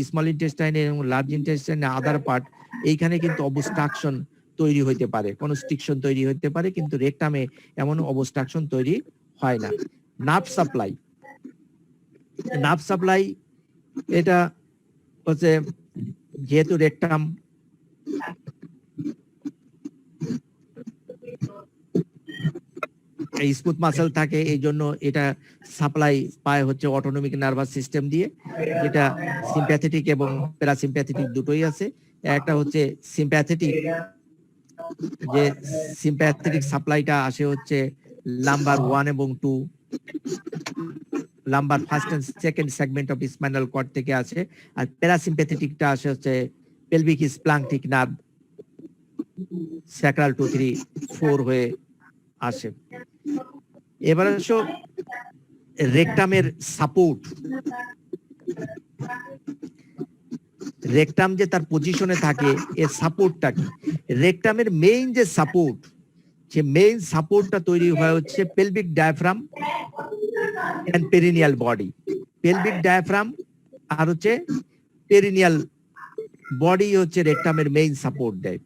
স্মল ইন্টেস্টাইনে এবং লার্জ ইন্টেস্টাইনে আদার পার্ট, এইখানে কিন্তু অবস্ট্রাকশন তৈরি হইতে পারে, কনস্ট্রিকশন তৈরি হইতে পারে, কিন্তু রেকটামে এমন অবস্ট্রাকশন তৈরি হয় না। নার্ভ সাপ্লাই এটা হচ্ছে, যেহেতু রেকটাম স্মুথ মাসেল থাকে, এই জন্য এটা সাপ্লাই পায় হচ্ছে অটোনমিক নার্ভাস সিস্টেম দিয়ে, যেটা সিম্প্যাথেটিক এবং প্যারাসিম্প্যাথেটিক দুটোই আছে। একটা হচ্ছে সিম্প্যাথেটিক, যে সিম্প্যাথেটিক সাপ্লাইটা আসে হচ্ছে লাম্বার 1 এবং 2, lumbar first and second segment of spinal cord থেকে আসে। আর প্যারাসিম্প্যাথেটিকটা আসে হচ্ছে পেলভিক স্প্লাঙ্কটিক নার্ভ স্যাক্রাল 2, 3, 4 হয়ে আসে। এবার আসো রেকটামের সাপোর্ট। রেকটাম যে তার পজিশনে থাকে, এর সাপোর্টটা কি? রেকটামের মেইন যে সাপোর্ট, সে মেইন সাপোর্টটা তৈরি হয় হচ্ছে pelvic diaphragm and perineal body. Pelvic diaphragm আর হচ্ছে পেরিনিয়াল বডি হচ্ছে রেকটামের মেইন সাপোর্ট দেয়।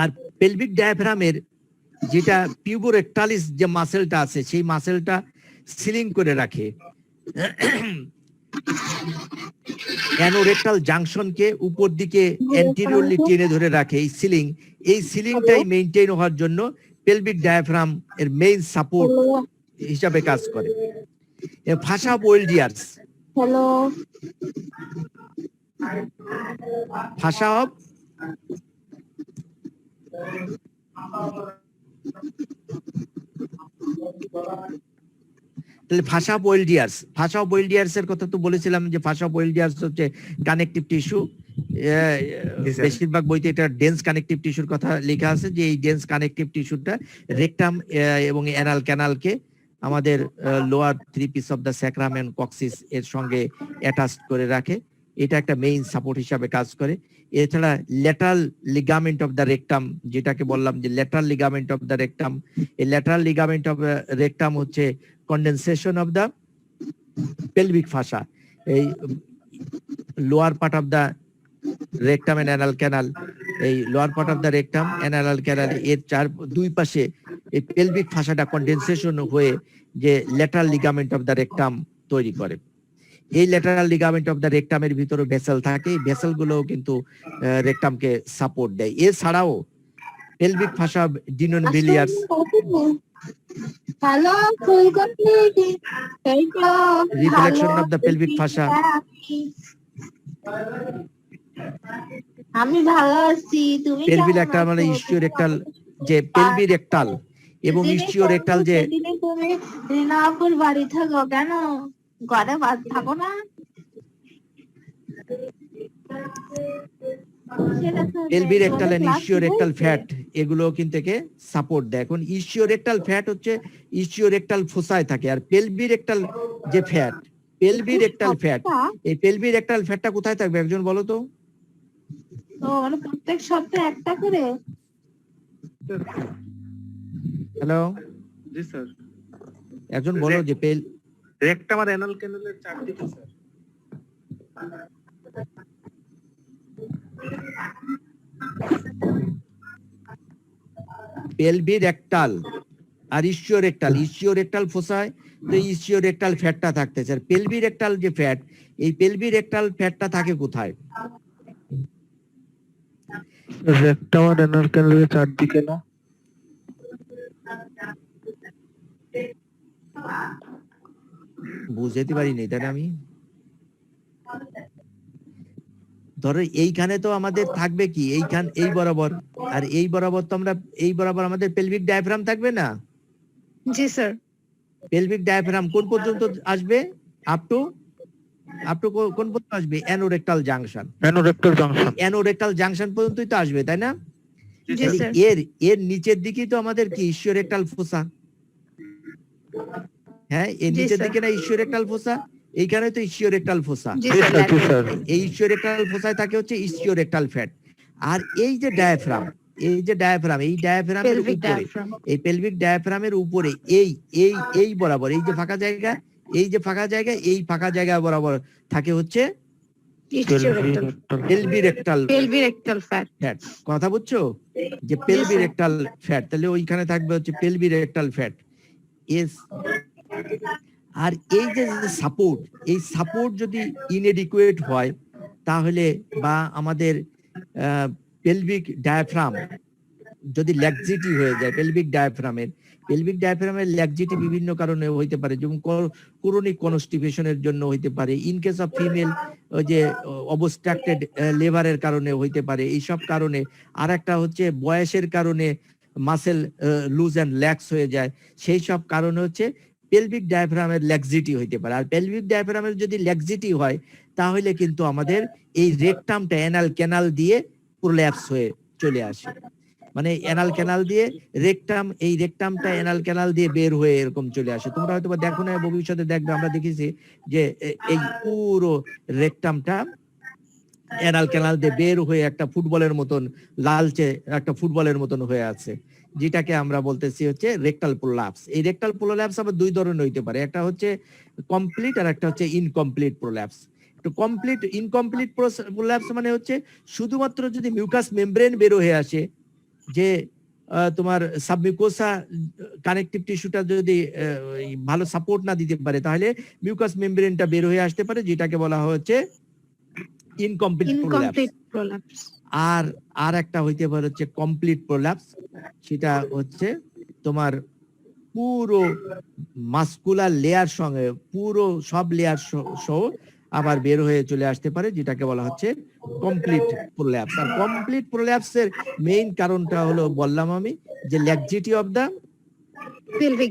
আর পেলভিক ডায়াফ্রামের যেটা পিউবোরেক্টালিস যে মাসেলটা আছে, সেই মাসেলটা সিলিং করে রাখে অ্যানোরেক্টাল জাংশনকে উপর দিকে অ্যান্টিরিয়রলি টেনে ধরে রাখে এই সিলিং। এই সিলিংটাই মেইনটেইন হওয়ার জন্য পেলভিক ডায়াফ্রাম এর মেইন সাপোর্ট হিসাবে কাজ করে। Fascia of Waldeyer's, hello, fascia of fascia of Waldeyer's এর কথা তো বলেছিলাম, যে ফাসা অফ ওয়েলডিয়ার্স হচ্ছে কানেকটিভ টিস্যু। বেশিরভাগ বইতে এটা ডেন্স কানেকটিভ টিস্যুর কথা লেখা আছে, যে এই ডেন্স কানেকটিভ টিস্যুটা রেকটাম এবং অ্যানাল ক্যানালকে আমাদের lower 3 piece of the sacrum and coccyx এর সঙ্গে অ্যাটাচ করে রাখে। এটা একটা মেইন সাপোর্ট হিসাবে কাজ করে। এছাড়া lateral ligament of the rectum, যেটাকে বললাম যে lateral ligament of the rectum, এই ল্যাটারাল লিগামেন্ট অফ রেকটাম হচ্ছে condensation of the pelvic fascia. এই lower part of the rectum and anal canal, এই lower part of the rectum anal canal এর দুই পাশে এই পেলভিক ফাসাটা কন্ডেনসেশন হয়ে যে lateral ligament of the rectum তৈরি করে। এই ল্যাটারাল লিগামেন্ট অফ দ্য রেকটামের ভিতরে ভেসেল থাকে, এই ভেসেল গুলো কিন্তু রেকটামকে সাপোর্ট দেয়। এছাড়াও পেলভিক ফাসা ডিনোভিলিয়ার্স, হ্যালো, ফুলকপি, রিফ্লেকশন অফ দ্য পেলভিক ফাসা, আমি ভালো আছি, তুমি পেলভি কেমন রেকটাল মানে আছো? ইস্টিওরেক্টাল, যে পেলভি রেকটাল এবং ইস্টিওরেক্টাল যে সেদিনে তুমি রিনাপুর বাড়ি থাকো কেন? ঘরে থাকো না? পেলভি রেকটাল এন্ড ইস্টিওরেক্টাল ফ্যাট, এগুলো কিন্তু একে সাপোর্ট দেয়। এখন ইস্টিওরেক্টাল ফ্যাট হচ্ছে ইস্টিওরেক্টাল ফোসায় থাকে, আর পেলভি রেকটাল যে ফ্যাট, পেলভি রেকটাল ফ্যাট, এই পেলভি রেকটাল ফ্যাটটা কোথায় থাকবে একজন বলো তো? তো মানে প্রত্যেক সপ্তাহে একটা করে? হ্যালো, জি স্যার। একজন বলো যে রেকটাম আর অ্যানাল ক্যানালের চারদিকে স্যার। পেলভি রেকটাল আর ইস্টিওরেক্টাল ফোসায় তো ইস্টিওরেক্টাল ফ্যাটটা থাকতেছে। আর পেলভি রেকটাল যে ফ্যাট, এই পেলভি রেকটাল ফ্যাটটা থাকে কোথায়? রেকটাম আর অ্যানাল ক্যানালের চারদিকে না? বুঝতে পারিনি, তাই না? আমি ধরো এইখানে তো আমাদের থাকবে কি, এই বরাবর, আর এই বরাবর তো আমরা এই বরাবর আমাদের পেলভিক ডায়াফ্রাম থাকবে না? জি স্যার। পেলভিক ডায়াফ্রাম কোন পর্যন্ত আসবে? আপ টু কোন পর্যন্ত আসবে? Anorectal junction. অ্যানোরেক্টাল জাংশন পর্যন্তই তো আসবে, তাই না? জি স্যার। এর নিচের দিকেই তো আমাদের কি ইস্টিওরেক্টাল ফোসা। হ্যাঁ, এর জি নিচের স্যার। দিকে না ইস্টিওরেক্টাল ফোসা, এইখানে তো ইস্টিওরেক্টাল ফোসা। জি স্যার। এই ইস্টিওরেক্টাল ফোসায় থাকে হচ্ছে ইস্টিওরেক্টাল ফ্যাট। আর এই যে ডায়াফ্রাম, এই ডায়াফ্রামের পেলভিক উপরে, ডায়াফ্রাম। এই পেলভিক ডায়াফ্রামের উপরে এই বরাবর এই যে ফাঁকা জায়গা, এই ফাঁকা জায়গা বরাবর থাকে হচ্ছে পেলভিরেক্টাল পেলভিরেক্টাল ফ্যাট। ফ্যাট। কথা বুঝছো? যে পেলভিরেক্টাল ফ্যাট, তাহলে ওইখানে থাকবে হচ্ছে পেলভিরেক্টাল ফ্যাট। আর এই যে সাপোর্ট, এই সাপোর্ট যদি ইনএডিকুয়েট হয় তাহলে, বা আমাদের পেলভিক ডায়াফ্রাম যদি ল্যাক্সিটি হয়ে যায়, পেলভিক ডায়াফ্রামের ল্যাক্সিটি বিভিন্ন কারণে হইতে পারে, যেমন ক্রনিক কনস্টিপেশনের জন্য হইতে পারে, ইন কেস অফ ফিমেল ওই যে অবস্ট্রাক্টেড লেবারের কারণে হইতে পারে, এইসব কারণে। আর একটা হচ্ছে বয়সের কারণে মাসেল লুজ অ্যান্ড ল্যাক্স হয়ে যায়, সেই সব কারণে হচ্ছে পেলভিক ডায়াফ্রামের ল্যাক্সিটি হইতে পারে। আর পেলভিক ডায়াফ্রামের যদি ল্যাক্সিটি হয় তাহলে কিন্তু আমাদের এই রেকটামটা অ্যানাল ক্যানাল দিয়ে প্রোল্যাপস হয়ে চলে আসে, মানে অ্যানাল ক্যানাল দিয়ে রেকটামটা অ্যানাল ক্যানাল দিয়ে বের হয়ে এরকম চলে আসে। তোমরা হয়তো দেখো না, ভবিষ্যতে দেখবে, আমরা দেখেছি যে এই পুরো রেকটামটা অ্যানাল ক্যানাল দিয়ে বের হয়ে একটা ফুটবলের মতন, লালচে একটা ফুটবলের মতন হয়ে আছে, যেটাকে আমরা বলতেছি হচ্ছে রেকটাল প্রোল্যাপস। এই রেকটাল প্রোল্যাপস আবার দুই ধরনের হইতে পারে, একটা হচ্ছে কমপ্লিট আর একটা হচ্ছে ইনকমপ্লিট প্রোল্যাপস। তো ইনকমপ্লিট প্রোল্যাপস মানে হচ্ছে শুধুমাত্র যদি মিউকাস মেমব্রেন বের হয়ে আসে, যে তোমার সাবমিউকোসা কানেকটিভ টিস্যুটা যদি ভালো সাপোর্ট না দিতে পারে, তাহলে মিউকাস মেমব্রেনটা বের হয়ে আসতে পারে, যেটাকে বলা হচ্ছে ইনকমপ্লিট প্রোল্যাপস। আর একটা হইতে পারে হচ্ছে কমপ্লিট প্রোল্যাপস, সেটা হচ্ছে তোমার পুরো মাসকুলার লেয়ার সঙ্গে, পুরো সব লেয়ার সহ আবার বের হয়ে চলে আসতে পারে, যেটাকে বলা হচ্ছে কমপ্লিট প্রোল্যাপস। আর কমপ্লিট প্রোল্যাপসের মেইন কারণটা হলো বললাম আমি, যে laxity of the pelvic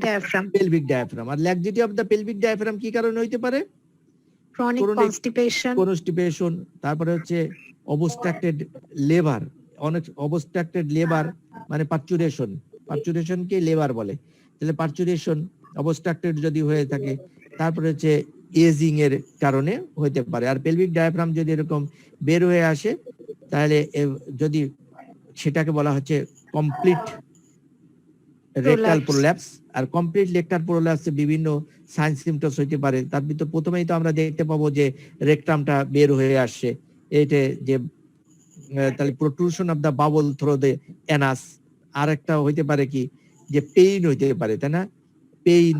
diaphragm. আর laxity of the pelvic diaphragm কি কারণে হইতে পারে? ক্রনিক কনস্টিপেশন, তারপরে হচ্ছে অবস্ট্রাক্টেড লেবার, অনেক অবস্ট্রাক্টেড লেবার মানে পার্চুরেশন কে লেবার বলে, তাহলে পার্চুরেশন অবস্ট্রাক্টেড যদি হয়ে থাকে, তারপরে হচ্ছে এজিং এর কারণে হইতে পারে। আর পেলভিক ডায়াফ্রাম যদি এরকম বের হয়ে আসে, তাহলে যদি সেটাকে বলা হচ্ছে কমপ্লিট রেকটাল প্রোল্যাপস। আর কমপ্লিট রেকটাল প্রোল্যাপসে বিভিন্ন সাইন সিমটমস হইতে পারে। তার ভিতর প্রথমেই তো আমরা দেখতে পাবো যে রেকটামটা বের হয়ে আসছে, এইটা যে তাহলে protrusion of the bubble through the anus. আর একটা হইতে পারে কি, যে পেইন হইতে পারে, তাই না? পেইন,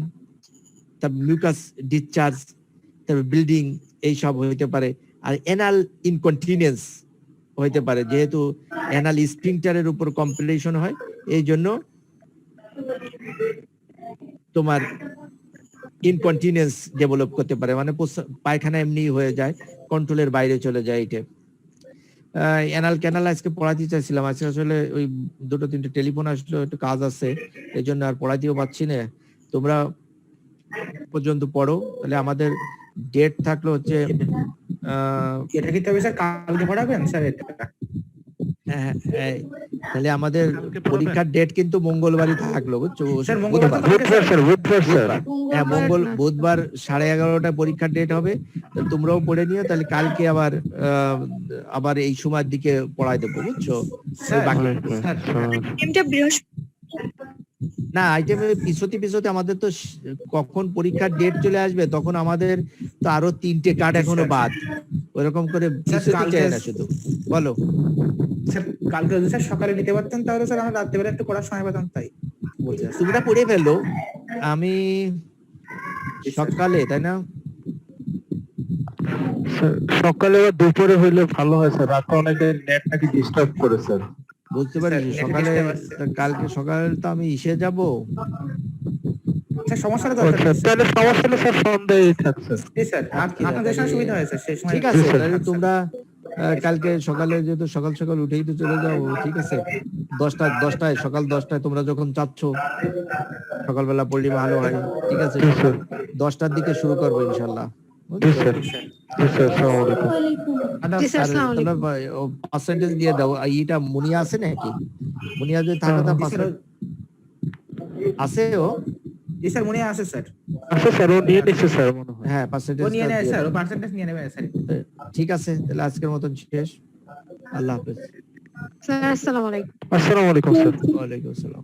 তারপর মিউকাস ডিসচার্জ, তারপর ব্লিডিং, এই সব হইতে পারে। আর অ্যানাল ইনকন্টিনেন্স হইতে পারে, যেহেতু অ্যানাল স্ফিংক্টারের উপর কম্প্রেশন হয়, এই জন্য তোমার ইনকন্টিনেন্স ডেভেলপ করতে পারে, মানে পায়খানা এমনি হয়ে যায়, কন্ট্রোলের বাইরে চলে যায়। এটা অ্যানাল ক্যানাল আজকে পড়াতে চাইছিলাম, আজকে আসলে ওই দুটো তিনটে টেলিফোন আসলো, একটু কাজ আছে, এই জন্য আর পড়াতেও পারছি না। তোমরা পর্যন্ত পড়ো, তাহলে আমাদের ডেট থাকলো হচ্ছে এটা কি তবে স্যার কালকে পড়াবেন স্যার? এটা তাহলে আমাদের পরীক্ষার ডেট কিন্তু মঙ্গলবারই থাকলো, বুঝছো? স্যার বুধবার 11:30 পরীক্ষার ডেট হবে। তোমরাও পড়ে নিও, তাহলে কালকে আবার এই সময়ের দিকে পড়াই দেবো, বুঝছো? না, আইটেমে পিছতে আমাদের তো কখন পরীক্ষার ডেট চলে আসবে, তখন আমাদের তো আরো 3টে কার্ড এখনো বাদ, ওরকম করে পিছতে চাই না শুধু। বলো স্যার, কালকে যদি স্যার সকালে নিতে পারতেন তাহলে স্যার আমরা রাত্রেবেলা একটু পড়ার সময় পেতাম, তাই বলছি। তোমরা পড়ে ফেলো, আমি সকালে, তাই না? সকালে বা দুপুরে হইলে ভালো হয় স্যার, রাতে অনেকে নেট নাকি ডিস্টার্ব করে স্যার। বুঝতে পারছি, সকালে, কালকে সকালে তো আমি ইসে যাব। স্যার সমস্যাটা তাহলে সমস্যা হলে স্যার সন্ধ্যায় থাকছে। স্যার আপনাদের সময় সুবিধা হয় স্যার, সেই সময়। ঠিক আছে, তাহলে তোমরা কালকে সকালে, যেহেতু সকাল উঠেই তো চলে যাও, ঠিক আছে? 10টায় সকাল 10টায় তোমরা যখন চাচ্ছ সকালবেলা পড়লে ভালো হয়, ঠিক আছে? 10টার দিকে শুরু করবো ইনশাল্লাহ। পার্সেন্টেজ দিয়ে দাও। এইটা মুনিয়া আছে নাকি? মুনিয়া যদি থাকে তা আছে, ও স্যার মনে আছে স্যার, আছে স্যার, ও নিয়ে নিচ্ছে স্যার মনে হয়। হ্যাঁ, পার্সেন্টেজ নিয়ে নেয় স্যার, ও পার্সেন্টেজ নিয়ে নেবে স্যার। ঠিক আছে, তাহলে আজকের মতন শেষ। আল্লাহ হাফেজ। স্যার আসসালামু আলাইকুম। আসসালামু আলাইকুম স্যার। ওয়ালাইকুম আসসালাম।